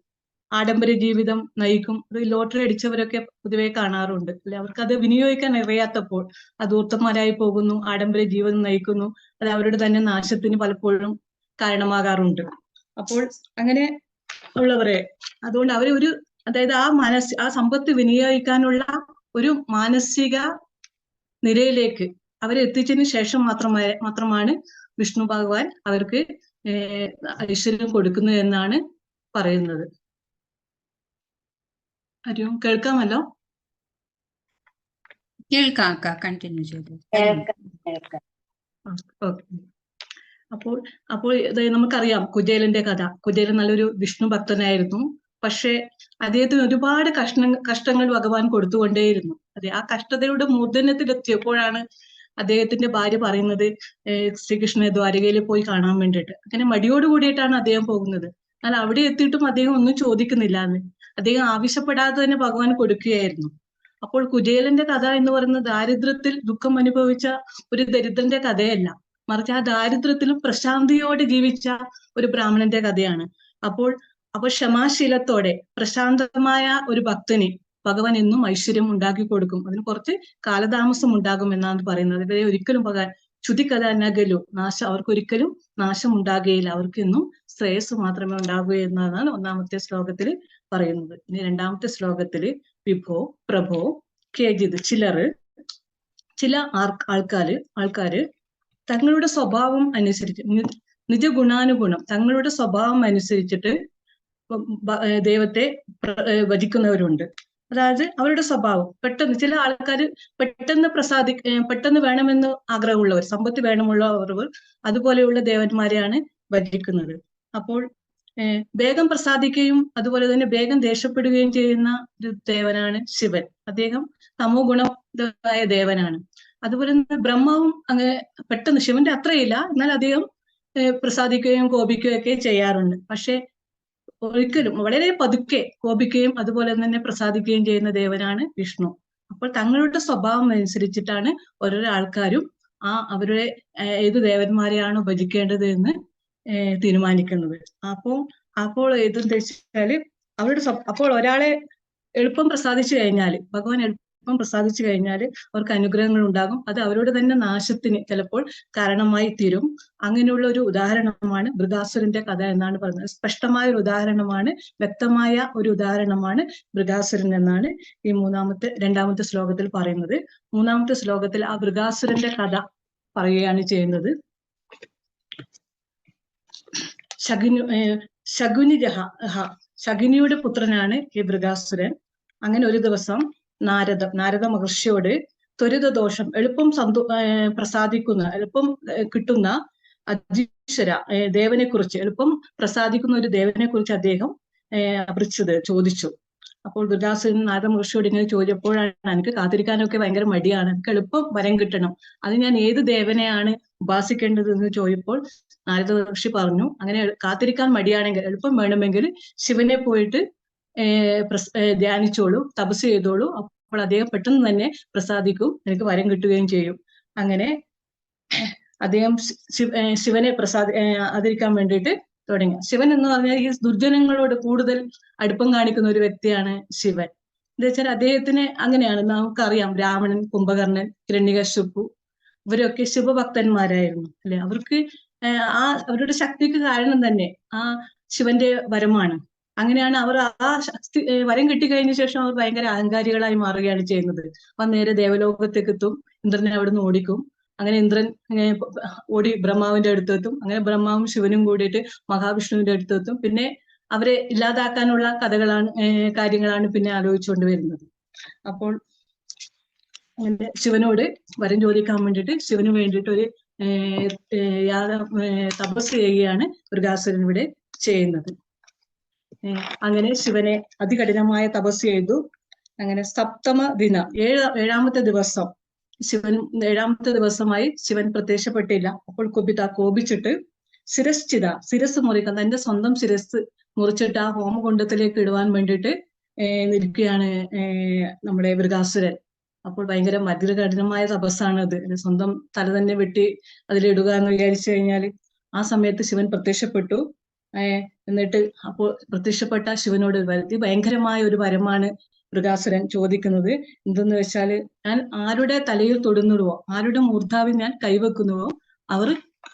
ആഡംബര ജീവിതം നയിക്കും. ലോട്ടറി അടിച്ചവരൊക്കെ പൊതുവെ കാണാറുണ്ട് അല്ലെ, അവർക്കത് വിനിയോഗിക്കാൻ അറിയാത്തപ്പോൾ അധൂർത്തന്മാരായി പോകുന്നു, ആഡംബര ജീവിതം നയിക്കുന്നു. അത് അവരുടെ തന്നെ നാശത്തിന് പലപ്പോഴും കാരണമാകാറുണ്ട്. അപ്പോൾ അങ്ങനെ ഉള്ളവരെ, അതുകൊണ്ട് അവരെ ഒരു, അതായത് ആ സമ്പത്ത് വിനിയോഗിക്കാനുള്ള ഒരു മാനസിക നിലയിലേക്ക് അവരെ എത്തിച്ചതിന് ശേഷം മാത്രമാണ് വിഷ്ണു ഭഗവാൻ അവർക്ക് ഐശ്വര്യം കൊടുക്കുന്നു എന്നാണ് പറയുന്നത്. അറിയോ, കേൾക്കാമല്ലോ? കേൾക്കാം അക്ക, കണ്ടിന്യൂ ചെയ്തു. ഓക്കെ. അപ്പോൾ നമുക്കറിയാം കുചേലന്റെ കഥ. കുചേലൻ നല്ലൊരു വിഷ്ണു ഭക്തനായിരുന്നു. പക്ഷെ അദ്ദേഹത്തിന് ഒരുപാട് കഷ്ടങ്ങൾ ഭഗവാൻ കൊടുത്തുകൊണ്ടേയിരുന്നു. അതെ, ആ കഷ്ടതയുടെ മൂർധന്യത്തിലെത്തിയപ്പോഴാണ് അദ്ദേഹത്തിന്റെ ഭാര്യ പറയുന്നത് ശ്രീകൃഷ്ണനെ ദ്വാരകയിൽ പോയി കാണാൻ വേണ്ടിയിട്ട്. അങ്ങനെ മടിയോട് കൂടിയിട്ടാണ് അദ്ദേഹം പോകുന്നത്. എന്നാൽ അവിടെ എത്തിയിട്ടും അദ്ദേഹം ഒന്നും ചോദിക്കുന്നില്ല എന്ന്. അദ്ദേഹം ആവശ്യപ്പെടാതെ തന്നെ ഭഗവാൻ കൊടുക്കുകയായിരുന്നു. അപ്പോൾ കുചേലന്റെ കഥ എന്ന് പറയുന്നത് ദാരിദ്ര്യത്തിൽ ദുഃഖം അനുഭവിച്ച ഒരു ദരിദ്രന്റെ കഥയല്ല, മറിച്ച് ആ ദാരിദ്ര്യത്തിലും പ്രശാന്തിയോടെ ജീവിച്ച ഒരു ബ്രാഹ്മണന്റെ കഥയാണ്. അപ്പോൾ ക്ഷമാശീലത്തോടെ പ്രശാന്തമായ ഒരു ഭക്തന് ഭഗവാൻ എന്നും ഐശ്വര്യം ഉണ്ടാക്കി കൊടുക്കും. അതിന് കുറച്ച് കാലതാമസം ഉണ്ടാകും എന്നാണ് പറയുന്നത്. ഇവരെ ഒരിക്കലും ഭഗവാൻ ചുതിക്കഥ നഗലു അവർക്കൊരിക്കലും നാശം ഉണ്ടാകുകയില്ല, അവർക്ക് എന്നും ശ്രേയസ് മാത്രമേ ഉണ്ടാകൂ എന്നതാണ് ഒന്നാമത്തെ ശ്ലോകത്തിൽ പറയുന്നത്. ഇനി രണ്ടാമത്തെ ശ്ലോകത്തില് വിഭോ പ്രഭോ കേജിത്, ചില ആൾക്കാര് തങ്ങളുടെ സ്വഭാവം അനുസരിച്ച്, നിജഗുണാനുഗുണം തങ്ങളുടെ സ്വഭാവം അനുസരിച്ചിട്ട് ദൈവത്തെ ഭജിക്കുന്നവരുണ്ട്. അതായത് അവരുടെ സ്വഭാവം പെട്ടെന്ന് ചില ആൾക്കാർ പെട്ടെന്ന് വേണമെന്ന് ആഗ്രഹമുള്ളവർ, സമ്പത്ത് വേണമുള്ളവർ അതുപോലെയുള്ള ദേവന്മാരെയാണ് ഭജിക്കുന്നത്. അപ്പോൾ വേഗം പ്രസാദിക്കുകയും അതുപോലെ തന്നെ വേഗം ദേഷ്യപ്പെടുകയും ചെയ്യുന്ന ഒരു ദേവനാണ് ശിവൻ. അദ്ദേഹം തമോ ഗുണമായ ദേവനാണ്. അതുപോലെ തന്നെ ബ്രഹ്മാവും അങ്ങനെ പെട്ടെന്ന് ശിവന്റെ അത്രയില്ല, എന്നാൽ അദ്ദേഹം പ്രസാദിക്കുകയും കോപിക്കുകയും ഒക്കെ ചെയ്യാറുണ്ട്. പക്ഷെ ഒരിക്കലും വളരെ പതുക്കെ കോപിക്കുകയും അതുപോലെ തന്നെ പ്രസാദിക്കുകയും ചെയ്യുന്ന ദേവനാണ് വിഷ്ണു. അപ്പോൾ തങ്ങളുടെ സ്വഭാവം അനുസരിച്ചിട്ടാണ് ഓരോരോ ആൾക്കാരും അവരുടെ ഏത് ദേവന്മാരെയാണോ ഭജിക്കേണ്ടത് എന്ന് തീരുമാനിക്കുന്നത്. അപ്പോൾ ഏതെന്ന് വെച്ചാല് അപ്പോൾ ഒരാളെ എളുപ്പം പ്രസാദിച്ചു കഴിഞ്ഞാൽ, ഭഗവാൻ എളുപ്പം പ്രസാദിച്ചു കഴിഞ്ഞാൽ അവർക്ക് അനുഗ്രഹങ്ങൾ ഉണ്ടാകും. അത് അവരുടെ തന്നെ നാശത്തിന് ചിലപ്പോൾ കാരണമായി തീരും. അങ്ങനെയുള്ള ഒരു ഉദാഹരണമാണ് ബൃഗാസുരന്റെ കഥ എന്നാണ് പറയുന്നത്. സ്പഷ്ടമായ ഒരു ഉദാഹരണമാണ്, വ്യക്തമായ ഒരു ഉദാഹരണമാണ് ബൃഗാസുരൻ എന്നാണ് ഈ രണ്ടാമത്തെ ശ്ലോകത്തിൽ പറയുന്നത്. മൂന്നാമത്തെ ശ്ലോകത്തിൽ ആ ബൃഗാസുരന്റെ കഥ പറയുകയാണ് ചെയ്യുന്നത്. ശകുനിയുടെ പുത്രനാണ് ഈ ബൃഗാസുരൻ. അങ്ങനെ ഒരു ദിവസം നാരദ മഹർഷിയോട് ത്വരിതദോഷം, എളുപ്പം എളുപ്പം കിട്ടുന്ന അധീശ്വര ദേവനെ കുറിച്ച്, എളുപ്പം പ്രസാദിക്കുന്ന ഒരു ദേവനെ കുറിച്ച് അദ്ദേഹം ചോദിച്ചു. അപ്പോൾ ബൃഗാസുരൻ നാരദ മഹർഷിയോട് ഇങ്ങനെ ചോദിച്ചപ്പോഴാണ്, എനിക്ക് കാത്തിരിക്കാനൊക്കെ ഭയങ്കര മടിയാണ്, എനിക്ക് എളുപ്പം വരം കിട്ടണം, അത് ഞാൻ ഏത് ദേവനെയാണ് ഉപാസിക്കേണ്ടത് എന്ന് ചോദിച്ചപ്പോൾ നാരദ മഹർഷി പറഞ്ഞു, അങ്ങനെ കാത്തിരിക്കാൻ മടിയാണെങ്കിൽ, എളുപ്പം വേണമെങ്കിൽ ശിവനെ പോയിട്ട് ധ്യാനിച്ചോളൂ, തപസ് ചെയ്തോളൂ, അപ്പോൾ അദ്ദേഹം പെട്ടെന്ന് തന്നെ പ്രസാദിക്കും, എനിക്ക് വരം കിട്ടുകയും ചെയ്യും. അങ്ങനെ അദ്ദേഹം ശിവനെ ആദരിക്കാൻ വേണ്ടിയിട്ട് തുടങ്ങി. ശിവൻ എന്ന് പറഞ്ഞാൽ ഈ ദുർജനങ്ങളോട് കൂടുതൽ അടുപ്പം കാണിക്കുന്ന ഒരു വ്യക്തിയാണ് ശിവൻ. എന്താ വെച്ചാൽ അദ്ദേഹത്തിന് അങ്ങനെയാണ്, നമുക്കറിയാം രാവണൻ, കുംഭകർണൻ, ഹിരണ്യകശിപു ഇവരൊക്കെ ശിവഭക്തന്മാരായിരുന്നു അല്ലെ. അവർക്ക് അവരുടെ ശക്തിക്ക് കാരണം തന്നെ ആ ശിവന്റെ വരമാണ്. അങ്ങനെയാണ് അവർ വരം കിട്ടിക്കഴിഞ്ഞ ശേഷം അവർ ഭയങ്കര അഹങ്കാരികളായി മാറുകയാണ് ചെയ്യുന്നത്. അപ്പൊ നേരെ ദേവലോകത്തേക്ക് എത്തും, ഇന്ദ്രനെ അവിടുന്ന് ഓടിക്കും. അങ്ങനെ ഇന്ദ്രൻ ഓടി ബ്രഹ്മാവിന്റെ അടുത്തെത്തും. അങ്ങനെ ബ്രഹ്മാവും ശിവനും കൂടിയിട്ട് മഹാവിഷ്ണുവിന്റെ അടുത്തെത്തും. പിന്നെ അവരെ ഇല്ലാതാക്കാനുള്ള കാര്യങ്ങളാണ് പിന്നെ ആലോചിച്ചുകൊണ്ട് വരുന്നത്. അപ്പോൾ അങ്ങനെ ശിവനോട് വരം ചോദിക്കാൻ വേണ്ടിയിട്ട് ശിവന് വേണ്ടിയിട്ട് ഒരു തപസ് ചെയ്യുകയാണ് ബൃഗാസുരൻ ഇവിടെ ചെയ്യുന്നത്. അങ്ങനെ ശിവനെ അതികഠിനമായ തപസ് ചെയ്തു. അങ്ങനെ ഏഴാമത്തെ ദിവസമായി ശിവൻ പ്രത്യക്ഷപ്പെട്ടില്ല. അപ്പോൾ കോപിച്ചിട്ട് ശിരസ് മുറിക്കാൻ, തന്റെ സ്വന്തം ശിരസ് മുറിച്ചിട്ട് ആ ഹോമകുണ്ഡത്തിലേക്ക് ഇടുവാൻ വേണ്ടിയിട്ട് നിൽക്കുകയാണ് നമ്മുടെ ബൃഗാസുരൻ. അപ്പോൾ ഭയങ്കര അതികഠിനമായ തപസ്സാണ് അത്. സ്വന്തം തല തന്നെ വെട്ടി അതിലിടുക എന്ന് വിചാരിച്ചു കഴിഞ്ഞാൽ ആ സമയത്ത് ശിവൻ പ്രത്യക്ഷപ്പെട്ടു. എന്നിട്ട് അപ്പോൾ പ്രത്യക്ഷപ്പെട്ട ശിവനോട് ഭയങ്കരമായ ഒരു വരമാണ് ബൃഗാസുരൻ ചോദിക്കുന്നത്. എന്തെന്ന് വെച്ചാൽ, ഞാൻ ആരുടെ തലയിൽ തൊടുന്നുവോ, ആരുടെ മൂർധാവിൽ ഞാൻ കൈവെക്കുന്നുവോ അവർ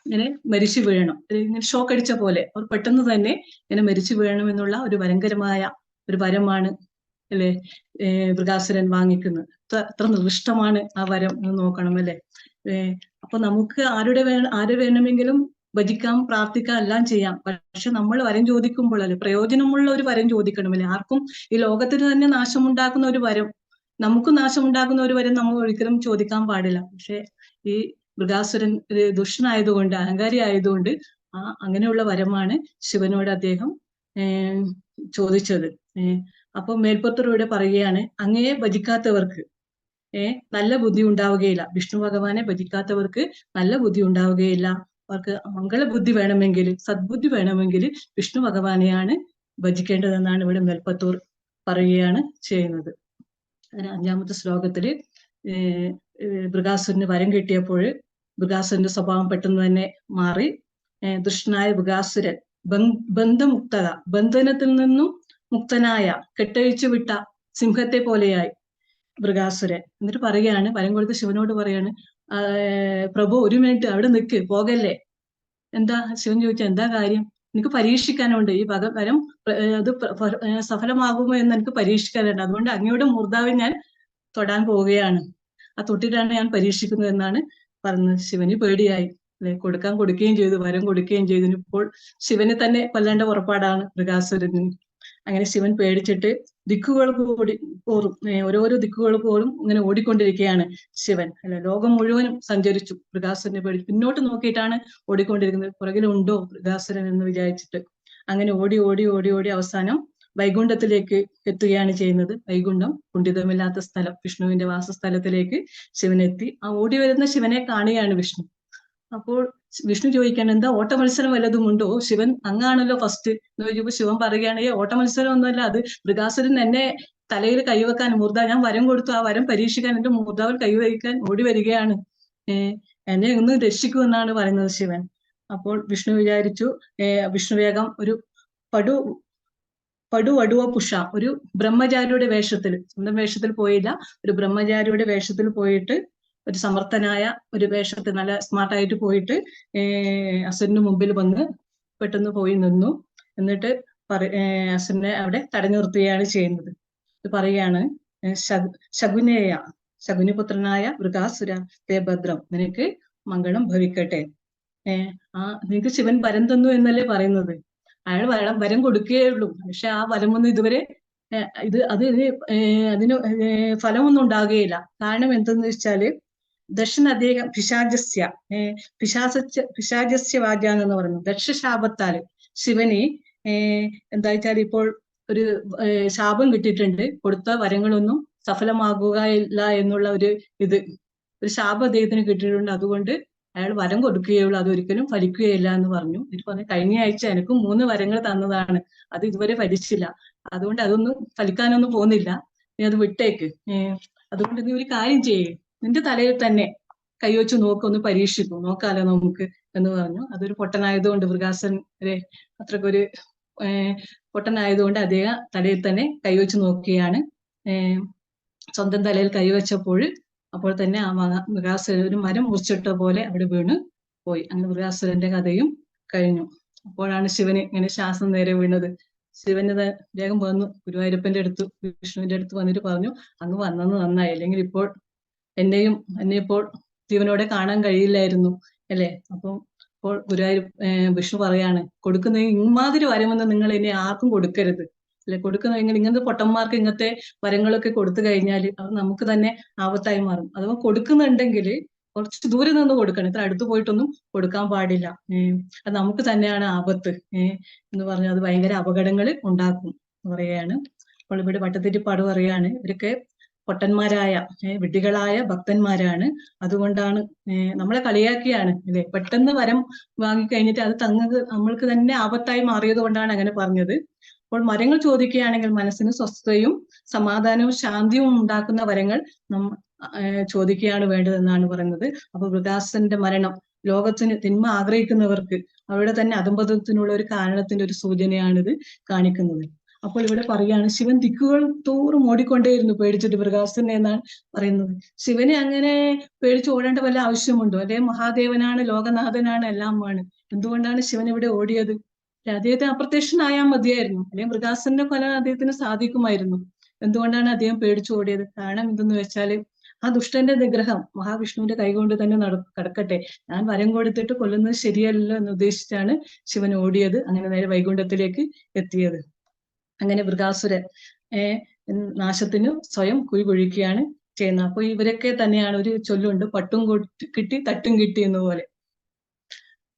ഇങ്ങനെ മരിച്ചു വീഴണം, ഇങ്ങനെ ഷോക്ക് അടിച്ച പോലെ അവർ പെട്ടെന്ന് തന്നെ ഇങ്ങനെ മരിച്ചു വീഴണം എന്നുള്ള ഒരു ഭയങ്കരമായ ഒരു വരമാണ് അല്ലെ ബൃഗാസുരൻ വാങ്ങിക്കുന്നത്. എത്ര നിർദ്ദിഷ്ടമാണ് ആ വരം എന്ന് നോക്കണം അല്ലെ. അപ്പൊ നമുക്ക് ആരെ വേണമെങ്കിലും ഭജിക്കാം, പ്രാർത്ഥിക്കാം, എല്ലാം ചെയ്യാം. പക്ഷെ നമ്മൾ വരം ചോദിക്കുമ്പോൾ അല്ലെ, പ്രയോജനമുള്ള ഒരു വരം ചോദിക്കണമല്ലേ. ആർക്കും ഈ ലോകത്തിന് തന്നെ നാശമുണ്ടാക്കുന്ന ഒരു വരം, നമുക്ക് നാശമുണ്ടാക്കുന്ന ഒരു വരം നമ്മൾ ഒരിക്കലും ചോദിക്കാൻ പാടില്ല. പക്ഷെ ഈ ബൃഗാസുരൻ ഒരു ദുഷ്ടനായതുകൊണ്ട്, അഹങ്കാരി ആയതുകൊണ്ട് അങ്ങനെയുള്ള വരമാണ് ശിവനോട് അദ്ദേഹം ചോദിച്ചത്. അപ്പൊ മേൽപ്പത്തൂരിവിടെ പറയുകയാണ്, അങ്ങയെ ഭജിക്കാത്തവർക്ക് നല്ല ബുദ്ധി ഉണ്ടാവുകയില്ല. വിഷ്ണു ഭഗവാനെ ഭജിക്കാത്തവർക്ക് നല്ല ബുദ്ധി ഉണ്ടാവുകയില്ല. അവർക്ക് മംഗളബുദ്ധി വേണമെങ്കിൽ, സദ്ബുദ്ധി വേണമെങ്കിൽ വിഷ്ണു ഭഗവാനെയാണ് ഭജിക്കേണ്ടതെന്നാണ് ഇവിടെ മേൽപ്പത്തൂർ പറയുകയാണ് ചെയ്യുന്നത്. അങ്ങനെ 5ാമത്തെ ശ്ലോകത്തില് ബൃഗാസുരന് വരം കിട്ടിയപ്പോൾ ബൃഗാസുരന്റെ സ്വഭാവം പെട്ടെന്ന് തന്നെ മാറി. ദുഷ്ടനായ ബൃഗാസുരൻ ബന്ധനത്തിൽ നിന്നും മുക്തനായ, കെട്ടഴിച്ചു വിട്ട സിംഹത്തെ പോലെയായി ബൃഗാസുരൻ. എന്നിട്ട് പറയുകയാണ്, വരം കൊടുത്ത ശിവനോട് പറയാണ്, പ്രഭു ഒരു മിനിറ്റ് അവിടെ നിൽക്ക്, പോകല്ലേ. എന്താ? ശിവൻ ചോദിച്ചാൽ എന്താ കാര്യം? എനിക്ക് പരീക്ഷിക്കാനുണ്ട്, ഈ വരം അത് സഫലമാകുമോ എന്ന് എനിക്ക് പരീക്ഷിക്കാനുണ്ട്. അതുകൊണ്ട് അങ്ങയുടെ മൂർധാവിൽ ഞാൻ തൊടാൻ പോവുകയാണ്, ആ തൊട്ടിട്ടാണ് ഞാൻ പരീക്ഷിക്കുന്നത് എന്നാണ് പറഞ്ഞത്. ശിവന് പേടിയായി, കൊടുക്കുകയും ചെയ്തു, വരം കൊടുക്കുകയും ചെയ്തു. ഇപ്പോൾ ശിവനെ തന്നെ കൊല്ലേണ്ട പുറപ്പാടാണ് ബൃഗാസുരന്. അങ്ങനെ ശിവൻ പേടിച്ചിട്ട് ദിക്കുകൾക്ക് ഓടും ഓരോരോ ദിക്കുകൾക്ക് ഓടും ഇങ്ങനെ ഓടിക്കൊണ്ടിരിക്കുകയാണ് ശിവൻ. അല്ലെ, ലോകം മുഴുവനും സഞ്ചരിച്ചു മൃഗാസുരനെ പേടി. പിന്നോട്ട് നോക്കിയിട്ടാണ് ഓടിക്കൊണ്ടിരിക്കുന്നത്, പുറകിലുണ്ടോ മൃഗാസുരൻ എന്ന് വിചാരിച്ചിട്ട്. അങ്ങനെ ഓടി ഓടി ഓടി ഓടി അവസാനം വൈകുണ്ഠത്തിലേക്ക് എത്തുകയാണ് ചെയ്യുന്നത്. വൈകുണ്ഠം, കുണ്ഠിതമില്ലാത്ത സ്ഥലം, വിഷ്ണുവിന്റെ വാസസ്ഥലത്തിലേക്ക് ശിവനെത്തി. ആ ഓടി വരുന്ന ശിവനെ കാണുകയാണ് വിഷ്ണു. അപ്പോൾ വിഷ്ണു ചോദിക്കാൻ, എന്താ ഓട്ട മത്സരം വല്ലതും ഉണ്ടോ? ശിവൻ അങ്ങാണല്ലോ ഫസ്റ്റ് എന്ന് ചോദിച്ചപ്പോ ശിവൻ പറയുകയാണ്, ഓട്ട മത്സരം ഒന്നുമല്ല, അത് മൃഗാസുരൻ എന്നെ തലയിൽ കൈവെക്കാൻ ഞാൻ വരം കൊടുത്തു, ആ വരം പരീക്ഷിക്കാൻ എന്റെ മൂർധാവിൽ കൈവയ്ക്കാൻ ഓടി വരികയാണ്, എന്നെ ഒന്ന് രക്ഷിക്കുമെന്നാണ് പറയുന്നത് ശിവൻ. അപ്പോൾ വിഷ്ണു വിചാരിച്ചു, വിഷ്ണു വേഗം ഒരു പടുവടുവ പുഷ, ഒരു ബ്രഹ്മചാരിയുടെ വേഷത്തിൽ, സ്വന്തം വേഷത്തിൽ പോയില്ല, ഒരു ബ്രഹ്മചാരിയുടെ വേഷത്തിൽ പോയിട്ട്, ഒരു സമർത്ഥനായ ഒരു വേഷത്തിൽ നല്ല സ്മാർട്ടായിട്ട് പോയിട്ട് അസുരന് മുമ്പിൽ വന്ന് പെട്ടെന്ന് പോയി നിന്നു. എന്നിട്ട് അസുരനെ അവിടെ തടഞ്ഞു നിർത്തുകയാണ് ചെയ്യുന്നത്. ഇത് പറയുകയാണ്, ശകുനിപുത്രനായ മൃഗാസുര തേ ഭദ്രം, നിനക്ക് മംഗളം ഭവിക്കട്ടെ. നിനക്ക് ശിവൻ വരം തന്നു എന്നല്ലേ പറയുന്നത്. അയാൾ വരം കൊടുക്കുകയുള്ളൂ, പക്ഷെ ആ വരമൊന്നും ഇതുവരെ അതിന് ഫലമൊന്നും ഉണ്ടാകുകയില്ല. കാരണം എന്തെന്ന് വെച്ചാല്, ദക്ഷൻ അദ്ദേഹം പിശാചസ്യ വാചാന്ന് എന്ന് പറയുന്നു. ദക്ഷശാപത്താല് ശിവന് എന്താ വെച്ചാൽ ഇപ്പോൾ ഒരു ശാപം കിട്ടിയിട്ടുണ്ട്, കൊടുത്ത വരങ്ങളൊന്നും സഫലമാകുകയില്ല എന്നുള്ള ഒരു ശാപം അദ്ദേഹത്തിന് കിട്ടിയിട്ടുണ്ട്. അതുകൊണ്ട് അയാൾ വരം കൊടുക്കുകയുള്ളൂ, അതൊരിക്കലും ഫലിക്കുകയില്ല എന്ന് പറഞ്ഞു. ഇത് പറഞ്ഞു, കഴിഞ്ഞ ആഴ്ച എനിക്ക് 3 വരങ്ങൾ തന്നതാണ്, അത് ഇതുവരെ ഫലിച്ചില്ല, അതുകൊണ്ട് അതൊന്നും ഫലിക്കാനൊന്നും പോകുന്നില്ല, നീ അത് വിട്ടേക്ക്. അതുകൊണ്ട് നീ ഒരു കാര്യം ചെയ്യേ, നിന്റെ തലയിൽ തന്നെ കൈവച്ച് നോക്കൊന്ന് പരീക്ഷിക്കും, നോക്കാലോ നമുക്ക് എന്ന് പറഞ്ഞു. അതൊരു പൊട്ടനായതുകൊണ്ട്, മൃഗാസുരൻ അത്രക്കൊരു പൊട്ടനായതുകൊണ്ട് അദ്ദേഹം തലയിൽ തന്നെ കൈവച്ച് നോക്കുകയാണ്. സ്വന്തം തലയിൽ കൈവച്ചപ്പോൾ അപ്പോൾ തന്നെ ആ മൃഗാസുരൻ ഒരു മരം മുറിച്ചിട്ട പോലെ അവിടെ വീണ് പോയി. അങ്ങനെ മൃഗാസുരന്റെ കഥയും കഴിഞ്ഞു. അപ്പോഴാണ് ശിവന് ഇങ്ങനെ ശ്വാസം നേരെ വീണത്. ശിവന് വേഗം വന്നു ഗുരുവായൂരപ്പന്റെ അടുത്ത്, വിഷ്ണുവിന്റെ അടുത്ത് വന്നിട്ട് പറഞ്ഞു, അങ്ങ് വന്നത് നന്നായി, അല്ലെങ്കിൽ എന്നെ ഇപ്പോൾ ജീവനോടെ കാണാൻ കഴിയില്ലായിരുന്നു അല്ലെ. അപ്പോൾ വിഷ്ണു പറയാണ്, കൊടുക്കുന്ന ഇമാതിരി വരമൊന്നും നിങ്ങൾ ഇനി ആർക്കും കൊടുക്കരുത് അല്ലെ. കൊടുക്കുന്ന ഇങ്ങനത്തെ പൊട്ടന്മാർക്ക് ഇങ്ങനത്തെ വരങ്ങളൊക്കെ കൊടുത്തു കഴിഞ്ഞാൽ അത് നമുക്ക് തന്നെ ആപത്തായി മാറും. അഥവാ കൊടുക്കുന്നുണ്ടെങ്കിൽ കുറച്ച് ദൂരെ നിന്ന് കൊടുക്കണം, ഇത്ര അടുത്ത് പോയിട്ടൊന്നും കൊടുക്കാൻ പാടില്ല. അത് നമുക്ക് തന്നെയാണ് ആപത്ത് എന്ന് പറഞ്ഞാൽ അത് ഭയങ്കര അപകടങ്ങൾ ഉണ്ടാക്കും എന്ന് പറയുകയാണ്. അപ്പോൾ ഇവിടെ ഭട്ടതിരിപ്പാട് പറയാണ്, ഇവരൊക്കെ പൊട്ടന്മാരായ വിഡ്ഢികളായ ഭക്തന്മാരാണ്, അതുകൊണ്ടാണ് നമ്മളെ കളിയാക്കിയാണ് അല്ലെ. പെട്ടെന്ന് വരം വാങ്ങിക്കഴിഞ്ഞിട്ട് അത് നമ്മൾക്ക് തന്നെ ആപത്തായി മാറിയത് കൊണ്ടാണ് അങ്ങനെ പറഞ്ഞത്. അപ്പോൾ മരങ്ങൾ ചോദിക്കുകയാണെങ്കിൽ മനസ്സിന് സ്വസ്ഥതയും സമാധാനവും ശാന്തിയും ഉണ്ടാക്കുന്ന വരങ്ങൾ ചോദിക്കുകയാണ് വേണ്ടതെന്നാണ് പറയുന്നത്. അപ്പൊ മൃഗാസുരന്റെ മരണം ലോകത്തിന് തിന്മ ആഗ്രഹിക്കുന്നവർക്ക് അവരുടെ തന്നെ അധംപതനത്തിനുള്ള ഒരു കാരണത്തിന്റെ ഒരു സൂചനയാണിത് കാണിക്കുന്നത്. അപ്പോൾ ഇവിടെ പറയാണ്, ശിവൻ ദിക്കുകൾ തോറും ഓടിക്കൊണ്ടേയിരുന്നു പേടിച്ചിട്ട് മൃഗാസുരനെ എന്നാണ് പറയുന്നത്. ശിവനെ അങ്ങനെ പേടിച്ച് ഓടേണ്ട വല്ല ആവശ്യമുണ്ടോ? അല്ലെ, മഹാദേവനാണ്, ലോകനാഥനാണ്, എല്ലാമാണ്. എന്തുകൊണ്ടാണ് ശിവൻ ഇവിടെ ഓടിയത്? അദ്ദേഹത്തിന് അപ്രത്യക്ഷനായാൽ മതിയായിരുന്നു, അല്ലെങ്കിൽ മൃഗാസുരനെ കൊല്ലാൻ അദ്ദേഹത്തിന് സാധിക്കുമായിരുന്നു. എന്തുകൊണ്ടാണ് അദ്ദേഹം പേടിച്ചു ഓടിയത്? കാരണം എന്തെന്ന് വെച്ചാല്, ആ ദുഷ്ടന്റെ നിഗ്രഹം മഹാവിഷ്ണുവിന്റെ കൈകൊണ്ട് തന്നെ കടക്കട്ടെ, ഞാൻ വരം കൊടുത്തിട്ട് കൊല്ലുന്നത് ശരിയല്ലോ എന്ന് ഉദ്ദേശിച്ചാണ് ശിവൻ ഓടിയത്. അങ്ങനെ നേരെ വൈകുണ്ഠത്തിലേക്ക് എത്തിയത്. അങ്ങനെ മൃഗാസുരൻ നാശത്തിന് സ്വയം കുഴി കുഴിക്കുകയാണ് ചെയ്യുന്നത്. അപ്പൊ ഇവരൊക്കെ തന്നെയാണ്, ഒരു ചൊല്ലുണ്ട്, പട്ടും കിട്ടി തട്ടും കിട്ടി എന്ന പോലെ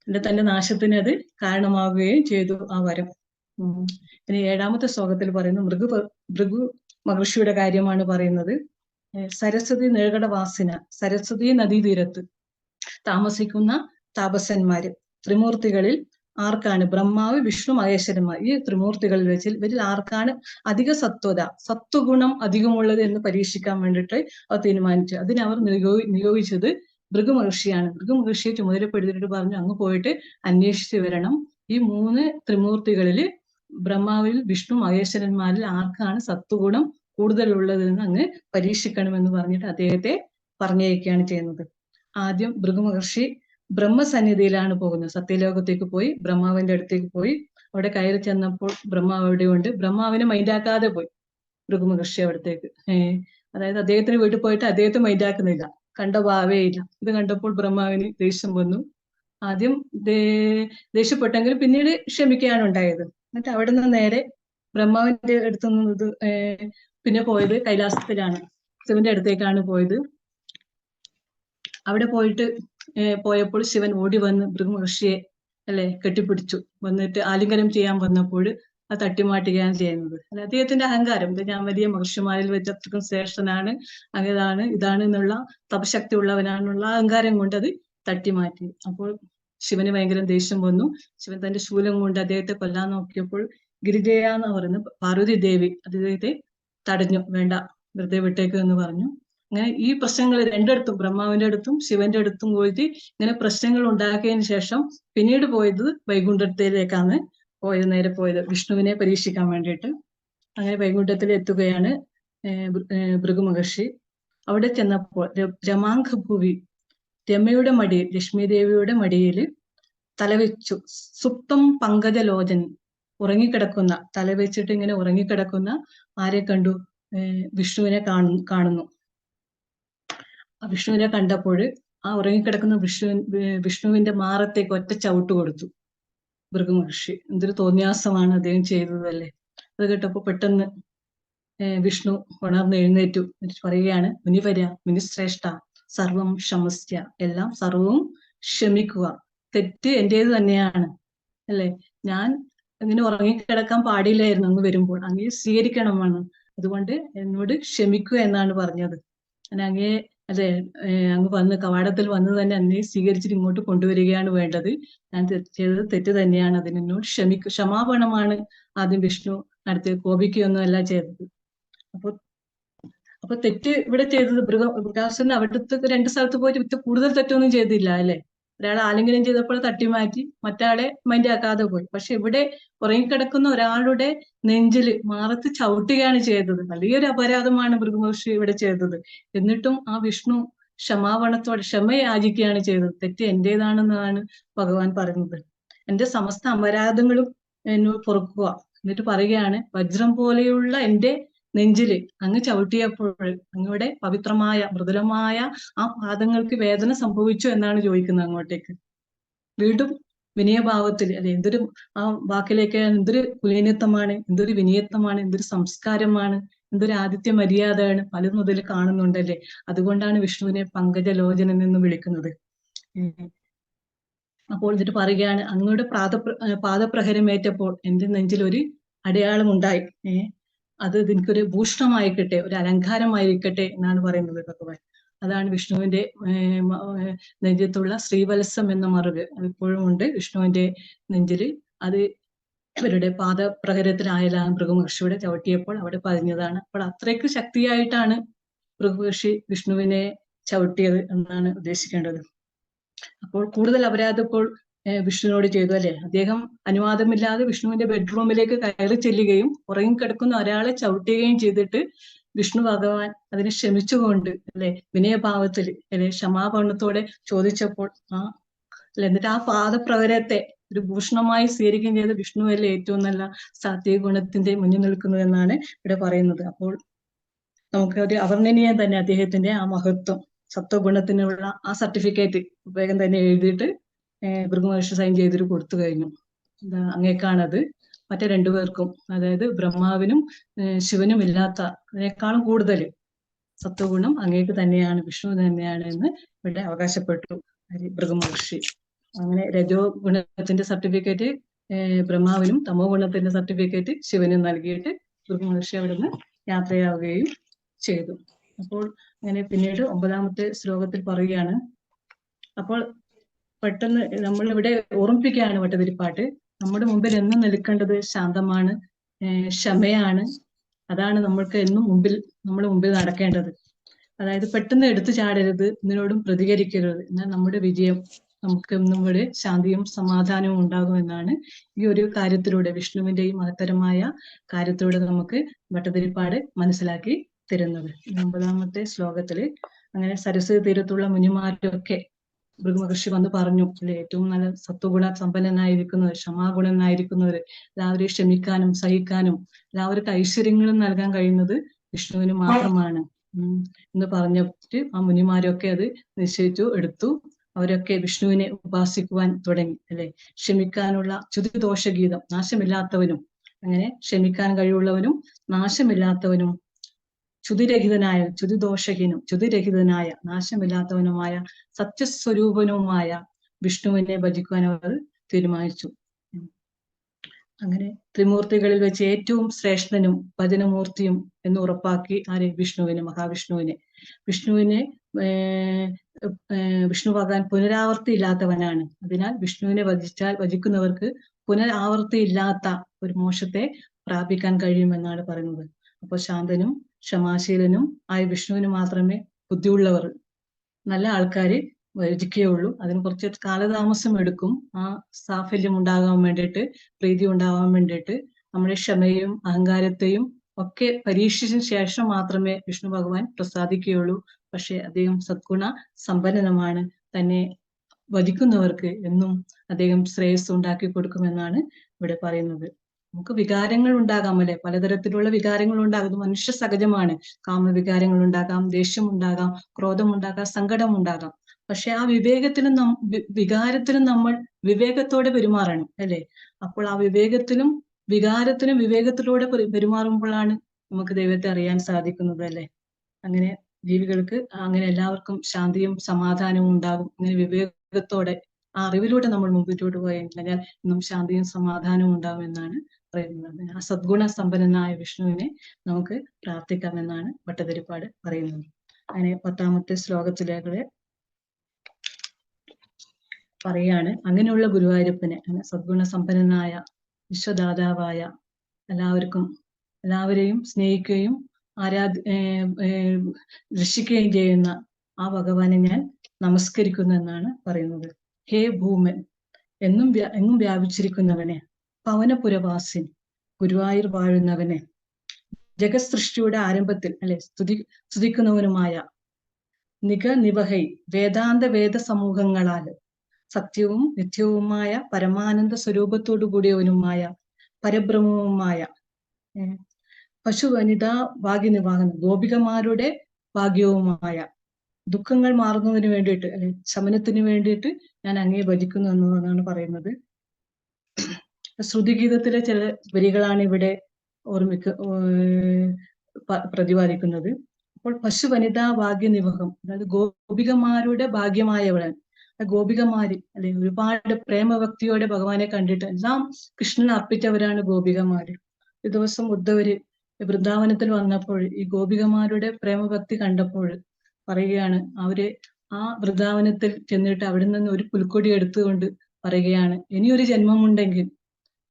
തന്റെ നാശത്തിന് അത് കാരണമാവുകയും ചെയ്തു ആ വരം. ഇനി 7ാമത്തെ ശ്ലോകത്തിൽ പറയുന്നു, ഭൃഗു മഹർഷിയുടെ കാര്യമാണ് പറയുന്നത്. സരസ്വതി നിഴകടവാസിന, സരസ്വതി നദീതീരത്ത് താമസിക്കുന്ന താപസന്മാര്, ത്രിമൂർത്തികളിൽ ആർക്കാണ് ബ്രഹ്മാവ്, വിഷ്ണു, മഹേശ്വരന്മാർ, ഈ ത്രിമൂർത്തികളിൽ വെച്ച് ഇവരിൽ ആർക്കാണ് അധിക സത്വഗുണം അധികമുള്ളത് എന്ന് പരീക്ഷിക്കാൻ വേണ്ടിയിട്ട് അവർ തീരുമാനിച്ചു. അതിന് അവർ നിയോഗിച്ചത് ഭൃഗു മഹർഷിയാണ്. ഭൃഗു മഹർഷിയെ ചുമതലപ്പെടുത്തിയിട്ട് പറഞ്ഞു, അങ്ങ് പോയിട്ട് അന്വേഷിച്ച് വരണം, ഈ 3 ത്രിമൂർത്തികളിൽ ബ്രഹ്മാവിൽ, വിഷ്ണു, മഹേശ്വരന്മാരിൽ ആർക്കാണ് സത്വഗുണം കൂടുതലുള്ളതെന്ന് അങ്ങ് പരീക്ഷിക്കണമെന്ന് പറഞ്ഞിട്ട് അദ്ദേഹത്തെ പറഞ്ഞയക്കുകയാണ് ചെയ്യുന്നത്. ആദ്യം ഭൃഗു മഹർഷി ബ്രഹ്മസന്നിധിയിലാണ് പോകുന്നത്. സത്യലോകത്തേക്ക് പോയി ബ്രഹ്മാവിന്റെ അടുത്തേക്ക് പോയി. അവിടെ കയറി ചെന്നപ്പോൾ ബ്രഹ്മാവ് എവിടെയുണ്ട്. ബ്രഹ്മാവിനെ മൈൻഡാക്കാതെ പോയി ഭൃഗു മഹർഷി അവിടത്തേക്ക്. അതായത് അദ്ദേഹത്തിന് വീട്ടിൽ പോയിട്ട് അദ്ദേഹത്തെ മൈൻഡാക്കുന്നില്ല, കണ്ട ഭാവേ ഇല്ല. ഇത് കണ്ടപ്പോൾ ബ്രഹ്മാവിന് ദേഷ്യം വന്നു. ആദ്യം ദേഷ്യപ്പെട്ടെങ്കിലും പിന്നീട് ക്ഷമിക്കുകയാണ് ഉണ്ടായത്. എന്നിട്ട് അവിടെ നിന്ന് നേരെ ബ്രഹ്മാവിന്റെ അടുത്ത് നിന്ന് ഇത് പിന്നെ പോയത് കൈലാസത്തിലാണ്, ശിവന്റെ അടുത്തേക്കാണ് പോയത്. അവിടെ പോയപ്പോൾ ശിവൻ ഓടി വന്ന് ഭൃഗു മഹർഷിയെ കെട്ടിപ്പിടിച്ചു. വന്നിട്ട് ആലിംഗനം ചെയ്യാൻ വന്നപ്പോൾ അത് തട്ടിമാറ്റുകയാണ് ചെയ്യുന്നത്. അദ്ദേഹത്തിന്റെ അഹങ്കാരം, ഞാൻ വലിയ മഹർഷിമാരിൽ വെച്ച് അത്രക്കും ശ്രേഷ്ഠനാണ്, അങ്ങതാണ് ഇതാണ് എന്നുള്ള തപശക്തി ഉള്ളവനാണെന്നുള്ള അഹങ്കാരം കൊണ്ട് അത് തട്ടിമാറ്റി. അപ്പോൾ ശിവന് ഭയങ്കര ദേഷ്യം വന്നു. ശിവൻ തന്റെ ശൂലം കൊണ്ട് അദ്ദേഹത്തെ കൊല്ലാൻ നോക്കിയപ്പോൾ ഗിരിജയ എന്ന് പറയുന്ന പാർവതി ദേവി അദ്ദേഹത്തെ തടഞ്ഞു. വേണ്ട, വെറുതെ വിട്ടേക്ക് എന്ന് പറഞ്ഞു. അങ്ങനെ ഈ പ്രശ്നങ്ങൾ രണ്ടിടത്തും, ബ്രഹ്മാവിന്റെ അടുത്തും ശിവന്റെ അടുത്തും പോയിട്ട് ഇങ്ങനെ പ്രശ്നങ്ങൾ ഉണ്ടാക്കിയതിന് ശേഷം പിന്നീട് പോയത് വൈകുണ്ഠത്തിലേക്കാണ് നേരെ പോയത്, വിഷ്ണുവിനെ പരീക്ഷിക്കാൻ വേണ്ടിയിട്ട്. അങ്ങനെ വൈകുണ്ഠത്തിൽ എത്തുകയാണ് ഭൃഗു മഹർഷി. അവിടെ ചെന്നപ്പോൾ രമാംഗഭൂവി, രമയുടെ മടിയിൽ, ലക്ഷ്മി ദേവിയുടെ മടിയിൽ തലവെച്ചു. സുപ്തം പങ്കജലോചൻ, ഉറങ്ങിക്കിടക്കുന്ന, തലവെച്ചിട്ട് ഇങ്ങനെ ഉറങ്ങിക്കിടക്കുന്ന ആരെ കണ്ടു? വിഷ്ണുവിനെ കാണുന്നു. വിഷ്ണുവിനെ കണ്ടപ്പോൾ ആ ഉറങ്ങിക്കിടക്കുന്ന വിഷ്ണുവിന്റെ മാറത്തേക്ക് ഒറ്റ ചവിട്ട് കൊടുത്തു ഭൃഗു മഹർഷി. എന്തൊരു തോന്നിയാസമാണ് അദ്ദേഹം ചെയ്തതല്ലേ. അത് കേട്ടപ്പോൾ പെട്ടെന്ന് വിഷ്ണു ഉണർന്ന് എഴുന്നേറ്റു. എന്നിട്ട് പറയുകയാണ്, മുനിവര, മുനിശ്രേഷ്ഠ, സർവം ക്ഷമസ്യ, എല്ലാം സർവവും ക്ഷമിക്കുക, തെറ്റ് എന്റേത് തന്നെയാണ് അല്ലെ. ഞാൻ ഇങ്ങനെ ഉറങ്ങിക്കിടക്കാൻ പാടില്ലായിരുന്നു അങ്ങ് വരുമ്പോൾ, അങ്ങേ സ്വീകരിക്കണമാണ്, അതുകൊണ്ട് എന്നോട് ക്ഷമിക്കുക എന്നാണ് പറഞ്ഞത്. അങ്ങേ അങ്ങ് വന്ന് കവാടത്തിൽ വന്ന് തന്നെ അങ്ങേ സ്വീകരിച്ചിട്ട് ഇങ്ങോട്ട് കൊണ്ടുവരികയാണ് വേണ്ടത്. ഞാൻ ചെയ്തത് തെറ്റ് തന്നെയാണ്, അതിനോട് ക്ഷമാപണമാണ് ആദ്യം വിഷ്ണു നടത്തിയത്, കോപിക്കുകയൊന്നും അല്ല ചെയ്തത്. അപ്പൊ തെറ്റ് ഇവിടെ ചെയ്തത് മൃഗാസുരൻ അവിടുത്തെ 2 സ്ഥലത്ത് പോയിട്ട് കൂടുതൽ തെറ്റൊന്നും ചെയ്തില്ല അല്ലെ. ഒരാളെ ആലിംഗനം ചെയ്തപ്പോൾ തട്ടിമാറ്റി, മറ്റാളെ മൈൻഡ് ആക്കാതെ പോയി. പക്ഷെ ഇവിടെ ഉറങ്ങിക്കിടക്കുന്ന ഒരാളുടെ നെഞ്ചില് മാറത്ത് ചവിട്ടുകയാണ് ചെയ്തത്. വലിയൊരു അപരാധമാണ് ഭൃഗു മഹർഷി ഇവിടെ ചെയ്തത്. എന്നിട്ടും ആ വിഷ്ണു ക്ഷമാപണത്തോടെ ക്ഷമയാചിക്കുകയാണ് ചെയ്തത്. തെറ്റ് എന്റേതാണെന്നാണ് ഭഗവാൻ പറയുന്നത്. എന്റെ സമസ്ത അപരാധങ്ങളും എന്നോട് പൊറുക്കുക. എന്നിട്ട് പറയുകയാണ്, വജ്രം പോലെയുള്ള എന്റെ നെഞ്ചില് അങ്ങ് ചവിട്ടിയപ്പോൾ അങ്ങയുടെ പവിത്രമായ മൃദുലമായ ആ പാദങ്ങൾക്ക് വേദന സംഭവിച്ചു എന്നാണ് ചോദിക്കുന്നത് അങ്ങോട്ടേക്ക്. വീണ്ടും വിനയഭാവത്തിൽ എന്തൊരു ആ വാക്കിലേക്ക്, എന്തൊരു കുലീനത്വമാണ്, എന്തൊരു വിനയത്വമാണ്, എന്തൊരു സംസ്കാരമാണ്, എന്തൊരു ആദിത്യ മര്യാദയാണ് പലതും മുതൽ കാണുന്നുണ്ടല്ലേ. അതുകൊണ്ടാണ് വിഷ്ണുവിനെ പങ്കജലോചനൻ എന്ന് വിളിക്കുന്നത്. അപ്പോൾ എന്നിട്ട് പറയുകയാണ്, അങ്ങയുടെ പാദപ്രഹരമേറ്റപ്പോൾ എന്റെ നെഞ്ചിൽ ഒരു അടയാളം ഉണ്ടായി. അത് എനിക്കൊരു ഭൂഷണമായിക്കട്ടെ, ഒരു അലങ്കാരമായിരിക്കട്ടെ എന്നാണ് പറയുന്നത് ഭഗവാൻ. അതാണ് വിഷ്ണുവിന്റെ നെഞ്ചത്തുള്ള ശ്രീവത്സം എന്ന മറുക് ഇപ്പോഴും ഉണ്ട് വിഷ്ണുവിന്റെ നെഞ്ചില്. അത് അവരുടെ പാദപ്രഹരത്തിലായാലാണ് ഭൃഗു മഹർഷിയുടെ ചവിട്ടിയപ്പോൾ അവിടെ പതിഞ്ഞതാണ്. അപ്പോൾ അത്രയ്ക്ക് ശക്തിയായിട്ടാണ് ഭൃഗു മഹർഷി വിഷ്ണുവിനെ ചവിട്ടിയത് എന്നാണ് ഉദ്ദേശിക്കേണ്ടത്. അപ്പോൾ കൂടുതൽ അപരാധം ഇപ്പോൾ വിഷ്ണുവിനോട് ചെയ്തു അല്ലെ. അദ്ദേഹം അനുവാദമില്ലാതെ വിഷ്ണുവിന്റെ ബെഡ്റൂമിലേക്ക് കയറി ചെല്ലുകയും ഉറങ്ങിക്കിടക്കുന്ന ഒരാളെ ചവിട്ടുകയും ചെയ്തിട്ട് വിഷ്ണു ഭഗവാൻ അതിനെ ക്ഷമിച്ചുകൊണ്ട് വിനയഭാവത്തിൽ ക്ഷമാപണത്തോടെ ചോദിച്ചപ്പോൾ എന്നിട്ട് ആ പാദപ്രഹരത്തെ ഒരു ഭൂഷണമായി സ്വീകരിക്കുകയും ചെയ്ത വിഷ്ണുവല്ലേ ഏറ്റവും നല്ല സാത്വിക ഗുണത്തിന്റെ മുന്നിൽ നിൽക്കുന്നത് എന്നാണ് ഇവിടെ പറയുന്നത്. അപ്പോൾ നമുക്ക് ഒരു അവർണ്ണനീയം തന്നെ അദ്ദേഹത്തിന്റെ ആ മഹത്വം, സത്വഗുണത്തിനുള്ള ആ സർട്ടിഫിക്കറ്റ് വേഗം തന്നെ എഴുതിയിട്ട് ഭൃഗു മഹർഷി സൈൻ ചെയ്തിട്ട് കൊടുത്തു കഴിഞ്ഞു. അങ്ങേക്കാണത്. മറ്റേ 2 പേർക്കും, അതായത് ബ്രഹ്മാവിനും ശിവനും ഇല്ലാത്ത അതിനേക്കാളും കൂടുതൽ സത്വഗുണം അങ്ങേക്ക് തന്നെയാണ്, വിഷ്ണു തന്നെയാണ് എന്ന് ഇവിടെ അവകാശപ്പെട്ടു ഭൃഗു മഹർഷി. അങ്ങനെ രജോ ഗുണത്തിന്റെ സർട്ടിഫിക്കറ്റ് ബ്രഹ്മാവിനും തമോ ഗുണത്തിന്റെ സർട്ടിഫിക്കറ്റ് ശിവനും നൽകിയിട്ട് ഭൃഗു മഹർഷി അവിടുന്ന് യാത്രയാവുകയും ചെയ്തു. അപ്പോൾ അങ്ങനെ പിന്നീട് 9ാമത്തെ ശ്ലോകത്തിൽ പറയുകയാണ്, അപ്പോൾ പെട്ടെന്ന് നമ്മൾ ഇവിടെ ഓർമ്മിപ്പിക്കുകയാണ് വട്ടതിരിപ്പാട്ട്, നമ്മുടെ മുമ്പിൽ എന്നും നിൽക്കേണ്ടത് ശാന്തമാണ്, ക്ഷമയാണ്. അതാണ് നമ്മൾക്ക് എന്നും നമ്മുടെ മുമ്പിൽ നടക്കേണ്ടത്. അതായത് പെട്ടെന്ന് എടുത്തു ചാടരുത്, ഇതിനോടും പ്രതികരിക്കരുത്. എന്നാൽ നമ്മുടെ വിജയം നമുക്ക് എന്നും ഇവിടെ ശാന്തിയും സമാധാനവും ഉണ്ടാകുമെന്നാണ് ഈ ഒരു കാര്യത്തിലൂടെ, വിഷ്ണുവിന്റെ ഈ മഹത്തരമായ കാര്യത്തിലൂടെ നമുക്ക് വട്ടതിരിപ്പാട് മനസ്സിലാക്കി തരുന്നത്. 9ാമത്തെ ശ്ലോകത്തില് അങ്ങനെ സരസ്വതി തീരത്തുള്ള മുനിമാരൊക്കെ ഭൃഗു മഹർഷി വന്ന് പറഞ്ഞു ഏറ്റവും നല്ല സത്വഗുണ സമ്പന്നനായിരിക്കുന്നവർ, ക്ഷമാഗുണനായിരിക്കുന്നവർ, എല്ലാവരെയും ക്ഷമിക്കാനും സഹിക്കാനും എല്ലാവർക്കും ഐശ്വര്യങ്ങളും നൽകാൻ കഴിയുന്നത് വിഷ്ണുവിന് മാത്രമാണ് എന്ന് പറഞ്ഞിട്ട് ആ മുനിമാരൊക്കെ അത് നിശ്ചയിച്ചു എടുത്തു. അവരൊക്കെ വിഷ്ണുവിനെ ഉപാസിക്കുവാൻ തുടങ്ങി ക്ഷമിക്കാനുള്ള ചുതിദോഷഗീതം, നാശമില്ലാത്തവനും അങ്ങനെ ക്ഷമിക്കാൻ കഴിവുള്ളവനും നാശമില്ലാത്തവനും ച്യുതിരഹിതനായ നാശമില്ലാത്തവനുമായ സത്യസ്വരൂപനുമായ വിഷ്ണുവിനെ ഭജിക്കുവാൻ അവർ തീരുമാനിച്ചു. അങ്ങനെ ത്രിമൂർത്തികളിൽ വെച്ച് ഏറ്റവും ശ്രേഷ്ഠനും ഭജനമൂർത്തിയും എന്ന് ഉറപ്പാക്കി മഹാവിഷ്ണുവിനെ. വിഷ്ണു ഭഗവാൻ പുനരാവർത്തി ഇല്ലാത്തവനാണ്. അതിനാൽ വിഷ്ണുവിനെ ഭജിക്കുന്നവർക്ക് പുനരാവർത്തി ഇല്ലാത്ത ഒരു മോക്ഷത്തെ പ്രാപിക്കാൻ കഴിയുമെന്നാണ് പറയുന്നത്. അപ്പോൾ ശാന്തനും ക്ഷമാശീലനും ആയ വിഷ്ണുവിന് മാത്രമേ ബുദ്ധിയുള്ളവർ, നല്ല ആൾക്കാര് ഭജിക്കുകയുള്ളൂ. അതിന് കുറച്ച് കാലതാമസം എടുക്കും. ആ സാഫല്യം ഉണ്ടാകാൻ വേണ്ടിയിട്ട്, പ്രീതി ഉണ്ടാവാൻ വേണ്ടിയിട്ട് നമ്മുടെ ക്ഷമയും അഹങ്കാരത്തെയും ഒക്കെ പരീക്ഷിച്ചതിന് ശേഷം മാത്രമേ വിഷ്ണു ഭഗവാൻ പ്രസാദിക്കുകയുള്ളൂ. പക്ഷെ അദ്ദേഹം സദ്ഗുണ സമ്പന്നമാണ്. തന്നെ ഭജിക്കുന്നവർക്ക് എന്നും അദ്ദേഹം ശ്രേയസ് ഉണ്ടാക്കി കൊടുക്കുമെന്നാണ് ഇവിടെ പറയുന്നത്. നമുക്ക് വികാരങ്ങൾ ഉണ്ടാകാം, അല്ലെ? പലതരത്തിലുള്ള വികാരങ്ങൾ ഉണ്ടാകും. ഇത് മനുഷ്യ സഹജമാണ്. കാമവികാരങ്ങൾ ഉണ്ടാകാം, ദേഷ്യം ഉണ്ടാകാം, ക്രോധം ഉണ്ടാകാം, സങ്കടം ഉണ്ടാകാം. പക്ഷെ ആ വികാരത്തിലും നമ്മൾ വിവേകത്തോടെ പെരുമാറണം, അല്ലെ? അപ്പോൾ ആ വിവേകത്തിലും വികാരത്തിലും വിവേകത്തിലൂടെ പെരുമാറുമ്പോഴാണ് നമുക്ക് ദൈവത്തെ അറിയാൻ സാധിക്കുന്നത്, അല്ലെ? അങ്ങനെ ജീവികൾക്ക്, അങ്ങനെ എല്ലാവർക്കും ശാന്തിയും സമാധാനവും ഉണ്ടാകും. അങ്ങനെ വിവേകത്തോടെ ആ അറിവിലൂടെ നമ്മൾ മുമ്പിലോട്ട് പോയി കഴിഞ്ഞാൽ ഇന്നും ശാന്തിയും സമാധാനവും ഉണ്ടാകും എന്നാണ് പറയുന്നത്. ആ സദ്ഗുണ സമ്പന്നനായ വിഷ്ണുവിനെ നമുക്ക് പ്രാർത്ഥിക്കാമെന്നാണ് ഭട്ടതിരിപ്പാട് പറയുന്നത്. അങ്ങനെ 10ാമത്തെ ശ്ലോകത്തിലേക്ക് പറയാണ്, അങ്ങനെയുള്ള ഗുരുവായൂരപ്പനെ, അങ്ങനെ സദ്ഗുണ സമ്പന്നനായ വിശ്വദാതാവായ എല്ലാവരെയും സ്നേഹിക്കുകയും രക്ഷിക്കുകയും ചെയ്യുന്ന ആ ഭഗവാനെ ഞാൻ നമസ്കരിക്കുന്നു എന്നാണ് പറയുന്നത്. ഹേ ഭൂമൻ, എങ്ങും വ്യാപിച്ചിരിക്കുന്നവനെ, പവനപുരവാസിൻ, ഗുരുവായൂർ വാഴുന്നവനെ, ജഗത് സൃഷ്ടിയുടെ ആരംഭത്തിൽ, അല്ലെ, സ്തുതിക്കുന്നവനുമായ, നിവഹൈ വേദ സമൂഹങ്ങളാൽ സത്യവും നിത്യവുമായ പരമാനന്ദ സ്വരൂപത്തോടു കൂടിയവനുമായ പരബ്രഹ്മവുമായ, പശുവനിതാ ഭാഗ്യനിവാഹനം, ഗോപികമാരുടെ ഭാഗ്യവുമായ, ദുഃഖങ്ങൾ മാറുന്നതിന് വേണ്ടിയിട്ട്, അല്ലെ, ശമനത്തിന് വേണ്ടിയിട്ട് ഞാൻ അങ്ങേ ഭജിക്കുന്നു എന്നതാണ് പറയുന്നത്. ശ്രുതിഗീതത്തിലെ ചില വരികളാണ് ഇവിടെ പ്രതിപാദിക്കുന്നത്. അപ്പോൾ പശുവനിതാ ഭാഗ്യനിവഹം, അതായത് ഗോപികമാരുടെ ഭാഗ്യമായവളൻ, ഗോപികമാര്, അല്ലെ, ഒരുപാട് പ്രേമഭക്തിയോടെ ഭഗവാനെ കണ്ടിട്ട് എല്ലാം കൃഷ്ണന് അർപ്പിച്ചവരാണ് ഗോപികമാര്. ഒരു ദിവസം ഉദ്ധവര് വൃന്ദാവനത്തിൽ വന്നപ്പോൾ ഈ ഗോപികമാരുടെ പ്രേമഭക്തി കണ്ടപ്പോൾ പറയുകയാണ്, അവര് ആ വൃന്ദാവനത്തിൽ ചെന്നിട്ട് അവിടെ നിന്ന് ഒരു പുൽക്കൊടി എടുത്തുകൊണ്ട് പറയുകയാണ്, ഇനിയൊരു ജന്മമുണ്ടെങ്കിൽ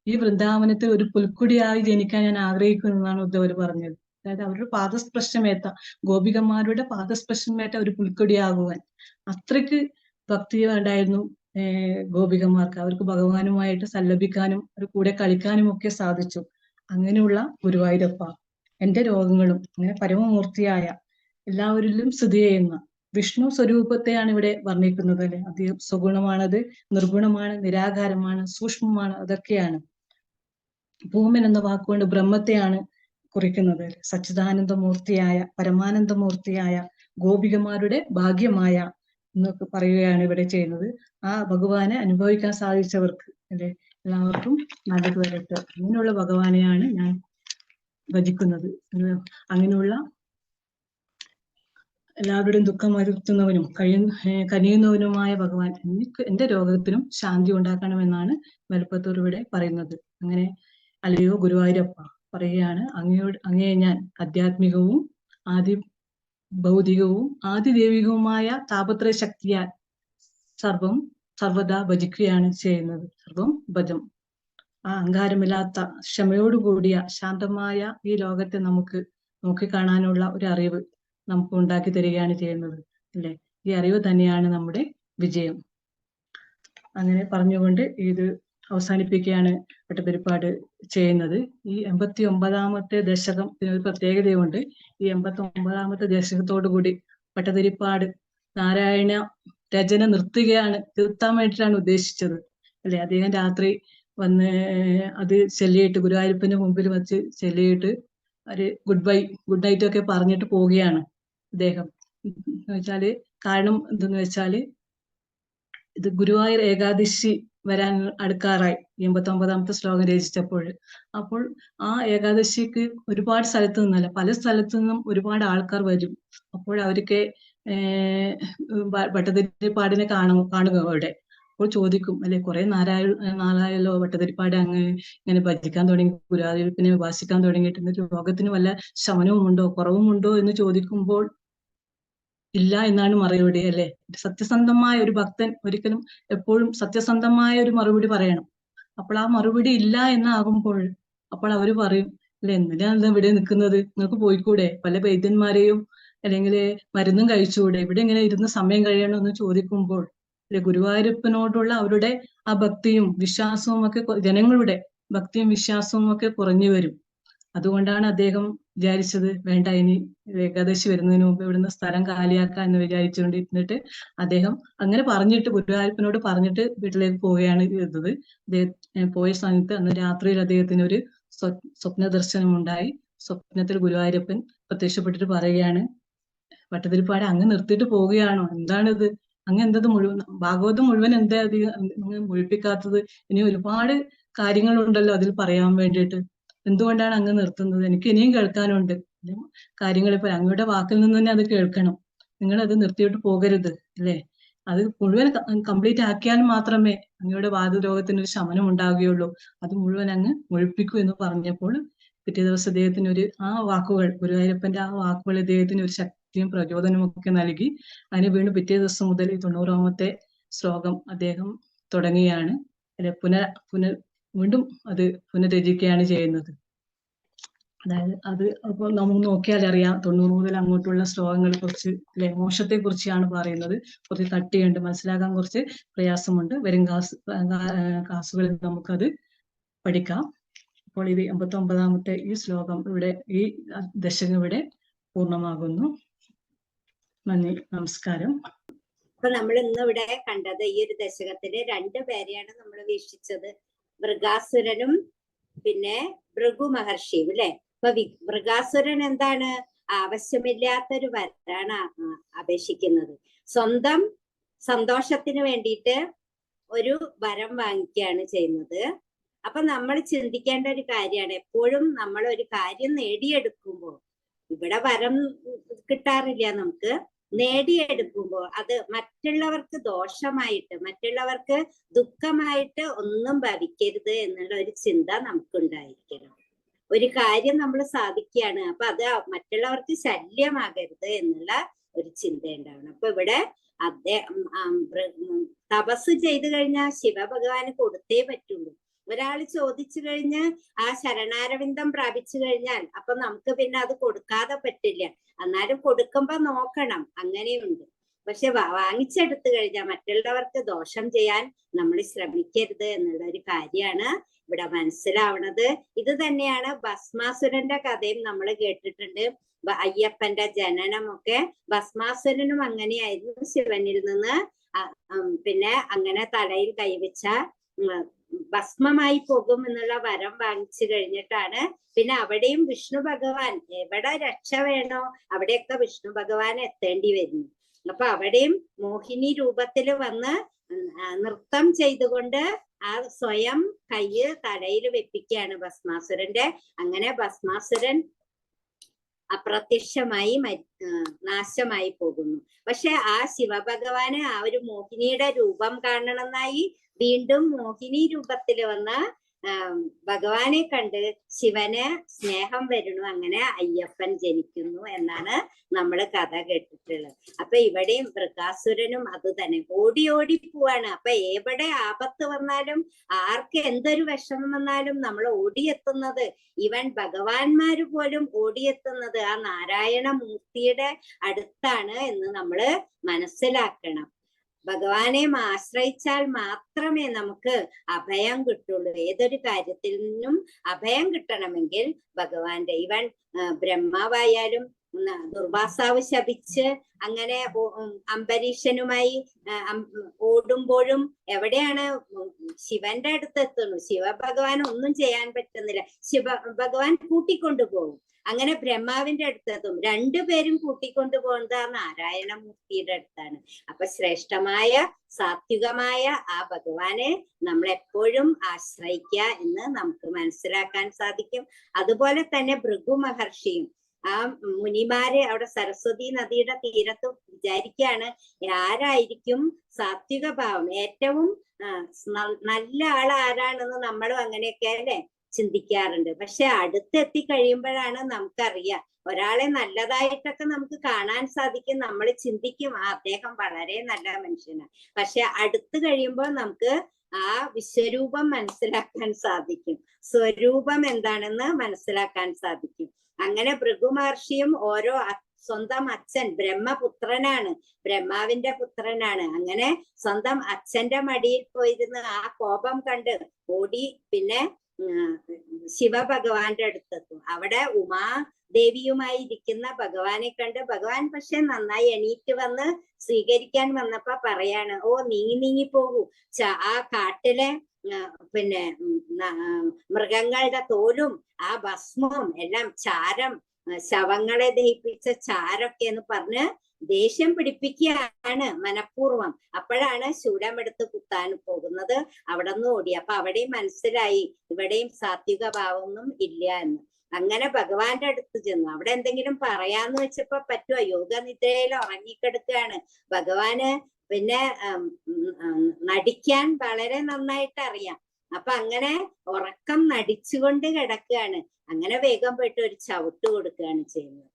ഈ വൃന്ദാവനത്തിൽ ഒരു പുൽക്കൊടിയായി ജനിക്കാൻ ഞാൻ ആഗ്രഹിക്കുന്നതാണ് ഉദ്ധവര് പറഞ്ഞത്. അതായത് അവരുടെ പാദസ്പർശമേറ്റ, ഗോപികമാരുടെ പാദസ്പർശമേറ്റ ഒരു പുൽക്കൊടിയാകുവാൻ അത്രയ്ക്ക് ഭക്തി ഉണ്ടായിരുന്നു ഗോപികമാർക്ക്. അവർക്ക് ഭഗവാനുമായിട്ട് സല്ലപിക്കാനും ഒരു കൂടെ കളിക്കാനും ഒക്കെ സാധിച്ചു. അങ്ങനെയുള്ള ഗുരുവായൂരപ്പ, എന്റെ രോഗങ്ങളും, അങ്ങനെ പരമമൂർത്തിയായ എല്ലാവരിലും സ്ഥിതി ചെയ്യുന്ന വിഷ്ണു സ്വരൂപത്തെയാണ് ഇവിടെ വർണ്ണിക്കുന്നത്, അല്ലെ? അത് സ്വഗുണമാണത്, നിർഗുണമാണ്, നിരാകാരമാണ്, സൂക്ഷ്മമാണ്, അതൊക്കെയാണ്. ഭൂമൻ എന്ന വാക്കുകൊണ്ട് ബ്രഹ്മത്തെയാണ് കുറിക്കുന്നത്. സച്ചിദാനന്ദമൂർത്തിയായ, പരമാനന്ദമൂർത്തിയായ, ഗോപികമാരുടെ ഭാഗ്യമായ എന്നൊക്കെ പറയുകയാണ് ഇവിടെ ചെയ്യുന്നത്. ആ ഭഗവാനെ അനുഭവിക്കാൻ സാധിച്ചവർക്ക്, അല്ലെ, എല്ലാവർക്കും നല്ലത് വരട്ടെ. അങ്ങനെയുള്ള ഭഗവാനെയാണ് ഞാൻ ഭജിക്കുന്നത്. അങ്ങനെയുള്ള എല്ലാവരുടെയും ദുഃഖം വരുത്തുന്നവനും കനിയുന്നവനുമായ ഭഗവാൻ എന്റെ രോഗത്തിനും ശാന്തി ഉണ്ടാക്കണമെന്നാണ് വലുപ്പത്തൂർ ഇവിടെ പറയുന്നത്. അങ്ങനെ അല്ലയോ ഗുരുവായൂരപ്പ, പറയുകയാണ്, അങ്ങയെ ഞാൻ ആധ്യാത്മികവും ഭൗതികവും ആദിദൈവികവുമായ താപത്രയ ശക്തിയാൽ സർവദാ ഭജിക്കുകയാണ് ചെയ്യുന്നത്. സർവം ഭജം. ആ അഹങ്കാരമില്ലാത്ത ക്ഷമയോടുകൂടിയ ശാന്തമായ ഈ ലോകത്തെ നമുക്ക് നോക്കിക്കാണാനുള്ള ഒരു അറിവ് നമുക്ക് ഉണ്ടാക്കി തരികയാണ് ചെയ്യുന്നത്, അല്ലെ? ഈ അറിവ് തന്നെയാണ് നമ്മുടെ വിജയം. അങ്ങനെ പറഞ്ഞുകൊണ്ട് ഇത് അവസാനിപ്പിക്കുകയാണ് ഭട്ടതിരിപ്പാട് ചെയ്യുന്നത്. ഈ 89ാമത്തെ ദശകം ഇതിനൊരു പ്രത്യേകതയുണ്ട്. ഈ 89ാമത്തെ ദശകത്തോടു കൂടി ഭട്ടതിരിപ്പാട് നാരായണ രചന നിർത്താൻ വേണ്ടിയിട്ടാണ് ഉദ്ദേശിച്ചത്, അല്ലെ? അദ്ദേഹം രാത്രി വന്ന് അത് ചൊല്ലിയിട്ട് ഗുരുവായൂരപ്പന്റെ മുമ്പിൽ വച്ച് ചൊല്ലിയിട്ട് ഒരു ഗുഡ് നൈറ്റ് ഒക്കെ പറഞ്ഞിട്ട് പോവുകയാണ് അദ്ദേഹം. എന്ന് വെച്ചാല് കാരണം എന്തെന്ന് വെച്ചാല് ഇത് ഗുരുവായൂർ ഏകാദശി വരാൻ അടുക്കാറായി 89ാമത്തെ ശ്ലോകം രചിച്ചപ്പോൾ. അപ്പോൾ ആ ഏകാദശിക്ക് ഒരുപാട് സ്ഥലത്തു നിന്നല്ല, പല സ്ഥലത്തു നിന്നും ഒരുപാട് ആൾക്കാർ വരും. അപ്പോൾ അവർക്ക് ഭട്ടതിരിപ്പാടിനെ കാണുക അവിടെ. അപ്പോൾ ചോദിക്കും, അല്ലെ, കുറെ നാളായല്ലോ ഭട്ടതിരിപ്പാട് അങ്ങ് ഇങ്ങനെ ഭജിക്കാൻ തുടങ്ങി, ഗുരുവായൂരപ്പനെ ഉപാസിക്കാൻ തുടങ്ങിയിട്ട് രോഗത്തിന് വല്ല ശമനവും ഉണ്ടോ, കുറവുമുണ്ടോ എന്ന് ചോദിക്കുമ്പോൾ ഇല്ല എന്നാണ് മറുപടി, അല്ലെ. സത്യസന്ധമായ ഒരു ഭക്തൻ ഒരിക്കലും എപ്പോഴും സത്യസന്ധമായ ഒരു മറുപടി പറയണം. അപ്പോൾ ആ മറുപടി ഇല്ല എന്നാകുമ്പോൾ അപ്പോൾ അവര് പറയും, അല്ലെ, എന്തിനാണ് ഇവിടെ നിൽക്കുന്നത്, നിങ്ങൾക്ക് പോയിക്കൂടെ, പല വൈദ്യന്മാരെയും അല്ലെങ്കിൽ മരുന്നും കഴിച്ചുകൂടെ, ഇവിടെ ഇങ്ങനെ ഇരുന്ന് സമയം കഴിയണമെന്ന് ചോദിക്കുമ്പോൾ അല്ലെ, ഗുരുവായൂരപ്പനോടുള്ള അവരുടെ ആ ഭക്തിയും വിശ്വാസവും ഒക്കെ, ജനങ്ങളുടെ ഭക്തിയും വിശ്വാസവും ഒക്കെ കുറഞ്ഞു വരും. അതുകൊണ്ടാണ് അദ്ദേഹം വിചാരിച്ചത്, വേണ്ട, ഇനി ഏകാദശി വരുന്നതിന് മുമ്പ് ഇവിടുന്ന് സ്ഥലം കാലിയാക്കാം എന്ന് വിചാരിച്ചുകൊണ്ടിരുന്നിട്ട് അദ്ദേഹം അങ്ങനെ പറഞ്ഞിട്ട്, ഗുരുവായൂരപ്പനോട് പറഞ്ഞിട്ട് വീട്ടിലേക്ക് പോവുകയാണ് ചെയ്തത്. അദ്ദേഹം പോയ സമയത്ത് അന്ന് രാത്രിയിൽ അദ്ദേഹത്തിന് ഒരു സ്വപ്ന ദർശനം ഉണ്ടായി. സ്വപ്നത്തിൽ ഗുരുവായൂരപ്പൻ പ്രത്യക്ഷപ്പെട്ടിട്ട് പറയുകയാണ്, ഭട്ടതിരിപ്പാട് അങ്ങ് നിർത്തിയിട്ട് പോവുകയാണോ, എന്താണിത്, അങ്ങ് എന്തത് മുഴുവൻ ഭാഗവതം മുഴുവൻ എന്താ അധികം മുഴിപ്പിക്കാത്തത്, ഇനി ഒരുപാട് കാര്യങ്ങളുണ്ടല്ലോ അതിൽ പറയാൻ വേണ്ടിയിട്ട്, എന്തുകൊണ്ടാണ് അങ്ങ് നിർത്തുന്നത്, എനിക്ക് ഇനിയും കേൾക്കാനുണ്ട് കാര്യങ്ങൾ, ഇപ്പൊ അങ്ങയുടെ വാക്കിൽ നിന്ന് തന്നെ അത് കേൾക്കണം, നിങ്ങൾ അത് നിർത്തിയിട്ട് പോകരുത്, അല്ലെ, അത് മുഴുവൻ കംപ്ലീറ്റ് ആക്കിയാൽ മാത്രമേ അങ്ങയുടെ വാതരോഗത്തിന് ഒരു ശമനം ഉണ്ടാവുകയുള്ളൂ, അത് മുഴുവൻ അങ്ങ് മുഴിപ്പിക്കൂ എന്ന് പറഞ്ഞപ്പോൾ പിറ്റേ ദിവസം അദ്ദേഹത്തിന് ആ വാക്കുകൾ, ഗുരുവായൂരപ്പന്റെ ആ വാക്കുകൾ അദ്ദേഹത്തിന് ഒരു ശക്തിയും പ്രചോദനവും ഒക്കെ നൽകി. അതിന് വീണ്ടും പിറ്റേ ദിവസം മുതൽ 90ാമത്തെ ശ്ലോകം അദ്ദേഹം തുടങ്ങുകയാണ്, അല്ലെ, വീണ്ടും അത് പുനരചിക്കുകയാണ് ചെയ്യുന്നത്. അതായത് അത് അപ്പോൾ നമുക്ക് നോക്കിയാൽ അറിയാം, 90 മുതൽ അങ്ങോട്ടുള്ള ശ്ലോകങ്ങളെ കുറിച്ച്, അല്ലെ, മോക്ഷത്തെ കുറിച്ചാണ് പറയുന്നത്. കുറച്ച് തട്ടിയുണ്ട്, മനസ്സിലാക്കാൻ കുറച്ച് പ്രയാസമുണ്ട്. വരും ക്ലാസ്സുകളിൽ നമുക്കത് പഠിക്കാം. അപ്പോൾ ഇത് 89ാമത്തെ ഈ ശ്ലോകം ഇവിടെ, ഈ ദശകം ഇവിടെ പൂർണ്ണമാകുന്നു. നന്ദി, നമസ്കാരം. അപ്പൊ നമ്മൾ ഇന്ന് ഇവിടെ കണ്ടത്, ഈ ഒരു ദശകത്തില് 2 പേരെയാണ് നമ്മൾ വീക്ഷിച്ചത്, മൃഗാസുരനും പിന്നെ ഭൃഗു മഹർഷിയും, അല്ലെ. അപ്പൊ മൃഗാസുരൻ എന്താണ്, ആവശ്യമില്ലാത്തൊരു വരാണ് അപേക്ഷിക്കുന്നത്. സ്വന്തം സന്തോഷത്തിന് വേണ്ടിയിട്ട് ഒരു വരം വാങ്ങിക്കുകയാണ് ചെയ്യുന്നത്. അപ്പൊ നമ്മൾ ചിന്തിക്കേണ്ട ഒരു കാര്യമാണ്, എപ്പോഴും നമ്മൾ ഒരു കാര്യം നേടിയെടുക്കുമ്പോൾ, ഇവിടെ വരം കിട്ടാറില്ല, നമുക്ക് നേടിയെടുക്കുമ്പോൾ അത് മറ്റുള്ളവർക്ക് ദോഷമായിട്ട്, മറ്റുള്ളവർക്ക് ദുഃഖമായിട്ട് ഒന്നും ഭവിക്കരുത് എന്നുള്ള ഒരു ചിന്ത നമുക്കുണ്ടായിരിക്കണം. ഒരു കാര്യം നമ്മൾ സാധിക്കുകയാണ്, അപ്പൊ അത് മറ്റുള്ളവർക്ക് ശല്യമാകരുത് എന്നുള്ള ഒരു ചിന്ത ഉണ്ടാവണം. അപ്പൊ ഇവിടെ അദ്ദേഹം തപസ് ചെയ്തു കഴിഞ്ഞാൽ ശിവഭഗവാന് കൊടുത്തേ പറ്റുള്ളൂ. ഒരാൾ ചോദിച്ചു കഴിഞ്ഞ് ആ ശരണാരവിന്ദം പ്രാപിച്ചു കഴിഞ്ഞാൽ അപ്പൊ നമുക്ക് പിന്നെ അത് കൊടുക്കാതെ പറ്റില്ല. എന്നാലും കൊടുക്കുമ്പോ നോക്കണം, അങ്ങനെയുണ്ട്. പക്ഷെ വാങ്ങിച്ചെടുത്തു കഴിഞ്ഞാൽ മറ്റുള്ളവർക്ക് ദോഷം ചെയ്യാൻ നമ്മൾ ശ്രമിക്കരുത് എന്നുള്ള ഒരു കാര്യമാണ് ഇവിടെ മനസ്സിലാവണത്. ഇത് തന്നെയാണ് ഭസ്മാസുരന്റെ കഥയും നമ്മൾ കേട്ടിട്ടുണ്ട്. അയ്യപ്പന്റെ ജനനമൊക്കെ ഭസ്മാസുരനും അങ്ങനെയായിരുന്നു. ശിവനിൽ നിന്ന് പിന്നെ അങ്ങനെ തലയിൽ കൈവച്ച ഭസ്മമായി പോകും എന്നുള്ള വരം വാങ്ങിച്ചു കഴിഞ്ഞിട്ടാണ് പിന്നെ അവിടെയും വിഷ്ണു ഭഗവാൻ, എവിടെ രക്ഷ വേണോ അവിടെയൊക്കെ വിഷ്ണു ഭഗവാൻ എത്തേണ്ടി വരുന്നു. അപ്പൊ അവിടെയും മോഹിനി രൂപത്തിൽ വന്ന് നൃത്തം ചെയ്തുകൊണ്ട് ആ സ്വയം കയ്യ് തലയിൽ വെപ്പിക്കുകയാണ് ഭസ്മാസുരന്റെ. അങ്ങനെ ഭസ്മാസുരൻ അപ്രത്യക്ഷമായി നാശമായി പോകുന്നു. പക്ഷെ ആ ശിവഭഗവാന് ആ ഒരു മോഹിനിയുടെ രൂപം കാണണമെന്നായി വീണ്ടും മോഹിനി രൂപത്തിൽ വന്ന ഭഗവാനെ കണ്ട് ശിവന് സ്നേഹം വരുന്നു. അങ്ങനെ അയ്യപ്പൻ ജനിക്കുന്നു എന്നാണ് നമ്മൾ കഥ കേട്ടിട്ടുള്ളത്. അപ്പൊ ഇവിടെയും മൃഗാസുരനും അത് തന്നെ ഓടി ഓടി പോവാണ്. അപ്പൊ എവിടെ ആപത്ത് വന്നാലും ആർക്ക് എന്തൊരു വിഷമം വന്നാലും നമ്മൾ ഓടിയെത്തുന്നത്, ഇവൻ ഭഗവാന്മാര് പോലും ഓടിയെത്തുന്നത് ആ നാരായണ മൂർത്തിയുടെ അടുത്താണ് എന്ന് നമ്മൾ മനസ്സിലാക്കണം. ഭഗവാനെ ആശ്രയിച്ചാൽ മാത്രമേ നമുക്ക് അഭയം കിട്ടുള്ളൂ. ഏതൊരു കാര്യത്തിൽ നിന്നും അഭയം കിട്ടണമെങ്കിൽ ഭഗവാന്റെ, ഇവൻ ബ്രഹ്മാവായാലും ദുർവാസാവ് ശപിച്ച് അങ്ങനെ അംബരീഷനുമായി ഓടുമ്പോഴും എവിടെയാണ് ശിവന്റെ അടുത്ത് എത്തുന്നു. ശിവഭഗവാൻ ഒന്നും ചെയ്യാൻ പറ്റുന്നില്ല. ഭഗവാൻ കൂട്ടിക്കൊണ്ടുപോകും. അങ്ങനെ ബ്രഹ്മാവിന്റെ അടുത്തെത്തും. രണ്ടുപേരും കൂട്ടിക്കൊണ്ടു പോകുന്നത് ആ നാരായണമൂർത്തിയുടെ അടുത്താണ്. അപ്പൊ ശ്രേഷ്ഠമായ സാത്വികമായ ആ ഭഗവാനെ നമ്മൾ എപ്പോഴും ആശ്രയിക്കുക എന്ന് നമുക്ക് മനസ്സിലാക്കാൻ സാധിക്കും. അതുപോലെ തന്നെ ഭൃഗു മഹർഷിയും ആ മുനിമാരെ അവിടെ സരസ്വതി നദിയുടെ തീരത്ത് വിചാരിക്കുകയാണ് ആരായിരിക്കും സാത്വിക ഭാവം ഏറ്റവും നല്ല ആൾ ആരാണെന്ന് നമ്മളും അങ്ങനെയൊക്കെ അല്ലെ ചിന്തിക്കാറുണ്ട്. പക്ഷെ അടുത്തെത്തി കഴിയുമ്പോഴാണ് നമുക്കറിയാം ഒരാളെ നല്ലതായിട്ടൊക്കെ നമുക്ക് കാണാൻ സാധിക്കും. നമ്മൾ ചിന്തിക്കും അദ്ദേഹം വളരെ നല്ല മനുഷ്യനാണ്. പക്ഷെ അടുത്ത് കഴിയുമ്പോൾ നമുക്ക് ആ വിശ്വരൂപം മനസ്സിലാക്കാൻ സാധിക്കും, സ്വരൂപം എന്താണെന്ന് മനസ്സിലാക്കാൻ സാധിക്കും. അങ്ങനെ ഭൃഗു മഹർഷിയും ഓരോ സ്വന്തം അച്ഛൻ ബ്രഹ്മപുത്രനാണ്, ബ്രഹ്മാവിന്റെ പുത്രനാണ്. അങ്ങനെ സ്വന്തം അച്ഛന്റെ മടിയിൽ പോയിരുന്ന് ആ കോപം കണ്ട് ഓടി പിന്നെ ശിവഭഗവാന്റെ അടുത്തെത്തും. അവിടെ ഉമാദേവിയുമായി ഇരിക്കുന്ന ഭഗവാനെ കണ്ട് ഭഗവാൻ പക്ഷെ നന്നായി എണീറ്റ് വന്ന് സ്വീകരിക്കാൻ വന്നപ്പോ പറയാണ്, ഓ നീങ്ങി പോകൂ, ആ കാട്ടിലെ പിന്നെ മൃഗങ്ങളുടെ തോലും ആ ഭസ്മവും എല്ലാം ചാരം, ശവങ്ങളെ ദഹിപ്പിച്ച ചാരൊക്കെ എന്ന് പറഞ്ഞ് ദേഷ്യം പിടിപ്പിക്കുകയാണ് മനഃപൂർവ്വം. അപ്പോഴാണ് ശൂലമെടുത്ത് കുത്താൻ പോകുന്നത്. അവിടെ നിന്ന് ഓടി. അപ്പൊ അവിടെയും മനസ്സിലായി ഇവിടെയും സാത്വിക ഭാവമൊന്നും ഇല്ല എന്ന്. അങ്ങനെ ഭഗവാന്റെ അടുത്ത് ചെന്നു. അവിടെ എന്തെങ്കിലും പറയാന്ന് വെച്ചപ്പോ പറ്റുമോ? യോഗനിദ്രയിൽ ഉറങ്ങിക്കെടുക്കുകയാണ് ഭഗവാന്. പിന്നെ നടിക്കാൻ വളരെ നന്നായിട്ട് അറിയാം. അപ്പൊ അങ്ങനെ ഉറക്കം നടിച്ചുകൊണ്ട് കിടക്കുകയാണ്. അങ്ങനെ വേഗം പോയിട്ട് ഒരു ചവിട്ട് കൊടുക്കുകയാണ് ചെയ്യുന്നത്.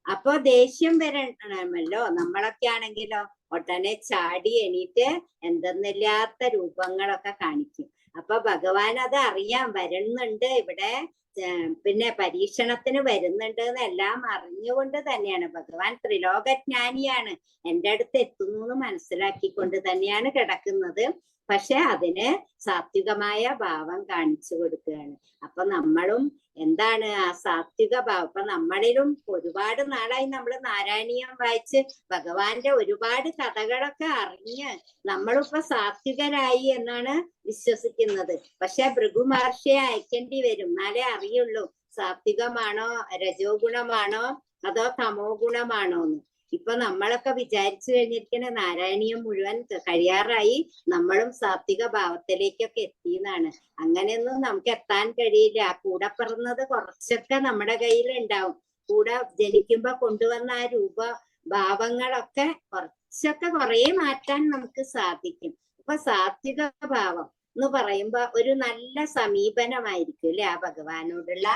അപ്പൊ ദേഷ്യം വരണമല്ലോ. നമ്മളൊക്കെ ആണെങ്കിലോ ഉടനെ ചാടി എണീറ്റ് എന്തെന്നില്ലാത്ത രൂപങ്ങളൊക്കെ കാണിക്കും. അപ്പൊ ഭഗവാൻ അത് അറിയാം, വരുന്നുണ്ട് ഇവിടെ, പിന്നെ പരീക്ഷണത്തിന് വരുന്നുണ്ട് എന്നെല്ലാം അറിഞ്ഞുകൊണ്ട് തന്നെയാണ് ഭഗവാൻ ത്രിലോകജ്ഞാനിയാണ്, എൻ്റെ അടുത്ത് എത്തുന്നു എന്ന് മനസ്സിലാക്കിക്കൊണ്ട് തന്നെയാണ് കിടക്കുന്നത്. പക്ഷെ അതിന് സാത്വികമായ ഭാവം കാണിച്ചു കൊടുക്കുകയാണ്. അപ്പൊ നമ്മളും എന്താണ് ആ സാത്വിക ഭാവം? അപ്പൊ നമ്മളിലും ഒരുപാട് നാളായി നമ്മൾ നാരായണീയം വായിച്ച് ഭഗവാന്റെ ഒരുപാട് കഥകളൊക്കെ അറിഞ്ഞ് നമ്മളിപ്പോ സാത്വികരായി എന്നാണ് വിശ്വസിക്കുന്നത്. പക്ഷെ ഭൃഗു മഹർഷിയെ അയക്കേണ്ടി വരും, എന്നാലേ അറിയുള്ളൂ സാത്വികമാണോ രജോ ഗുണമാണോ അതോ തമോ ഗുണമാണോ എന്ന്. ഇപ്പൊ നമ്മളൊക്കെ വിചാരിച്ചു കഴിഞ്ഞിരിക്കുന്ന നാരായണീയം മുഴുവൻ കഴിയാറായി, നമ്മളും സാത്വിക ഭാവത്തിലേക്കൊക്കെ എത്തിയെന്നാണ്. അങ്ങനെയൊന്നും നമുക്ക് എത്താൻ കഴിയില്ല. കൂടെ പിറന്നത് കുറച്ചൊക്കെ നമ്മുടെ കയ്യിൽ ഉണ്ടാവും. കൂടെ ജനിക്കുമ്പോ കൊണ്ടുവന്ന ആ ഭാവങ്ങളൊക്കെ കുറച്ചൊക്കെ കുറെ മാറ്റാൻ നമുക്ക് സാധിക്കും. അപ്പൊ സാത്വിക ഭാവം എന്ന് പറയുമ്പോ ഒരു നല്ല സമീപനമായിരിക്കും അല്ലെ, ആ ഭഗവാനോടുള്ള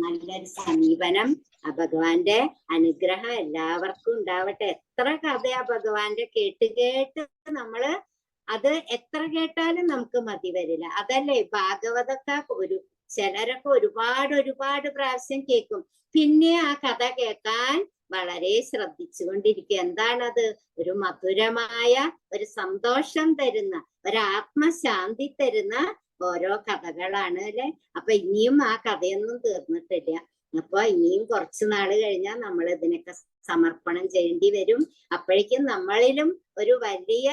നല്ലൊരു സമീപനം. ആ ഭഗവാന്റെ അനുഗ്രഹം എല്ലാവർക്കും ഉണ്ടാവട്ടെ. എത്ര കഥയാ ഭഗവാന്റെ കേട്ട് കേട്ട് നമ്മള് അത് എത്ര കേട്ടാലും നമുക്ക് മതി വരില്ല. അതല്ലേ ഭാഗവതൊക്കെ ചിലരൊക്കെ ഒരുപാട് പ്രാവശ്യം കേൾക്കും. പിന്നെ ആ കഥ കേൾക്കാൻ വളരെ ശ്രദ്ധിച്ചുകൊണ്ടിരിക്കുക. എന്താണത്? ഒരു മധുരമായ ഒരു സന്തോഷം തരുന്ന, ഒരു ആത്മശാന്തി തരുന്ന ഓരോ കഥകളാണ് അല്ലെ. അപ്പൊ ഇനിയും ആ കഥയൊന്നും തീർന്നിട്ടില്ല. അപ്പൊ ഇനിയും കുറച്ചു നാള് കഴിഞ്ഞാൽ നമ്മൾ ഇതിനൊക്കെ സമർപ്പണം ചെയ്യേണ്ടി വരും. അപ്പോഴേക്കും നമ്മളിലും ഒരു വലിയ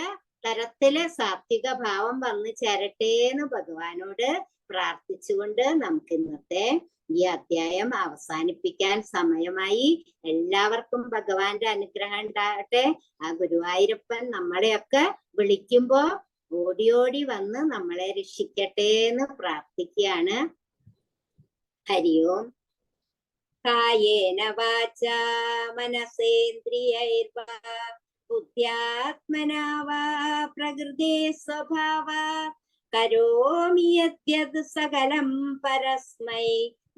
തരത്തില് സാത്വിക ഭാവം വന്നു ചേരട്ടെ എന്ന് ഭഗവാനോട് പ്രാർത്ഥിച്ചുകൊണ്ട് നമുക്ക് ഇന്നത്തെ ഈ അധ്യായം അവസാനിപ്പിക്കാൻ സമയമായി. എല്ലാവർക്കും ഭഗവാന്റെ അനുഗ്രഹം ഉണ്ടാകട്ടെ. ആ ഗുരുവായൂരപ്പൻ നമ്മളെയൊക്കെ വിളിക്കുമ്പോ ഓടി വന്ന് നമ്മളെ രക്ഷിക്കട്ടെ എന്ന് പ്രാർത്ഥിക്കുകയാണ്. ഹരി ഓം. കായേന വാചാ മനസേന്ദ്രിയൈർവാ ബുദ്ധ്യാത്മനാ വാ പ്രകൃതേ സ്വഭാവാത് കരോമി യദ്യത് സകലം പരസ്മൈ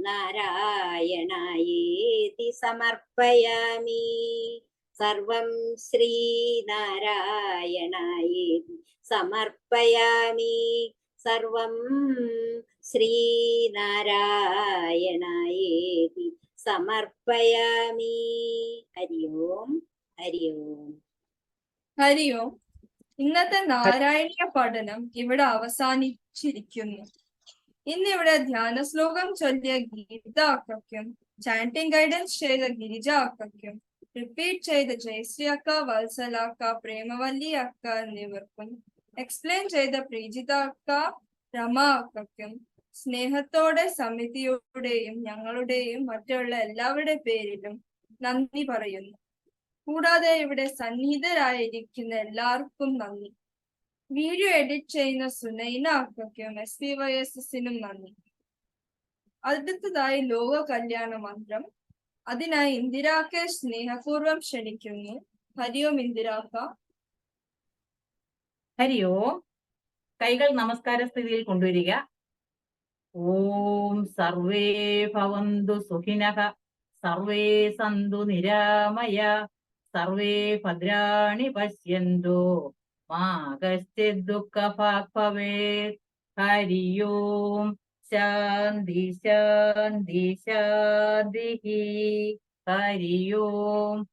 നാരായണായേതി സമർപ്പയാമി. സർവം ശ്രീനാരായണായേതി സമർപ്പയാമി. സർവം ശ്രീനാരായണായേതി സമർപ്പയാമി. ഹരി ഓം. ഹരി ഓം. ഹരി ഓം. ഇന്നത്തെ നാരായണീയ പഠനം ഇവിടെ അവസാനിച്ചിരിക്കുന്നു. ഇന്നിവിടെ ധ്യാന ശ്ലോകം ചൊല്ലിയ ഗീത അക്കയ്ക്കും ചാന്റിംഗ് ഗൈഡൻസ് ചെയ്ത ഗിരിജ അക്കയ്ക്കും റിപ്പീറ്റ് ചെയ്ത ജയശ്രീ അക്ക, വത്സല അക്ക, പ്രേമവല്ലി അക്ക എന്നിവർക്കും എക്സ്പ്ലെയിൻ ചെയ്ത പ്രീജിത അക്ക, രമ അക്കയ്ക്കും സ്നേഹത്തോടെ സമിതിയുടെയും ഞങ്ങളുടെയും മറ്റുള്ള എല്ലാവരുടെ പേരിലും നന്ദി പറയുന്നു. കൂടാതെ ഇവിടെ സന്നിഹിതരായിരിക്കുന്ന എല്ലാവർക്കും നന്ദി. വീഡിയോ എഡിറ്റ് ചെയ്യുന്ന സുനൈന അക്കയ്ക്കും SPYSSനും നന്ദി. അടുത്തതായി ലോക കല്യാണ മന്ത്രം. അതിനായി ഇന്ദിരാക്കെ സ്നേഹപൂർവ്വം ക്ഷണിക്കുന്നു. ഹരിയോം ഇന്ദിരാക്ക. ഹരി ഓം. കൈകൾ നമസ്കാര സ്ഥിതിയിൽ കൊണ്ടുവരിക. ഓം സർവേ ഭവന്തു സുഖിനഃ, സർവേ സന്തു നിരാമയ, സർവേ ഭദ്രാണി പശ്യന്തു, മാ കശ്ചിത് ദുഃഖഭാഗ് ഭവേത്. ഹരി ഓം. ശാന്തി ശാന്തി ശാന്തി. ഹരി ഓം.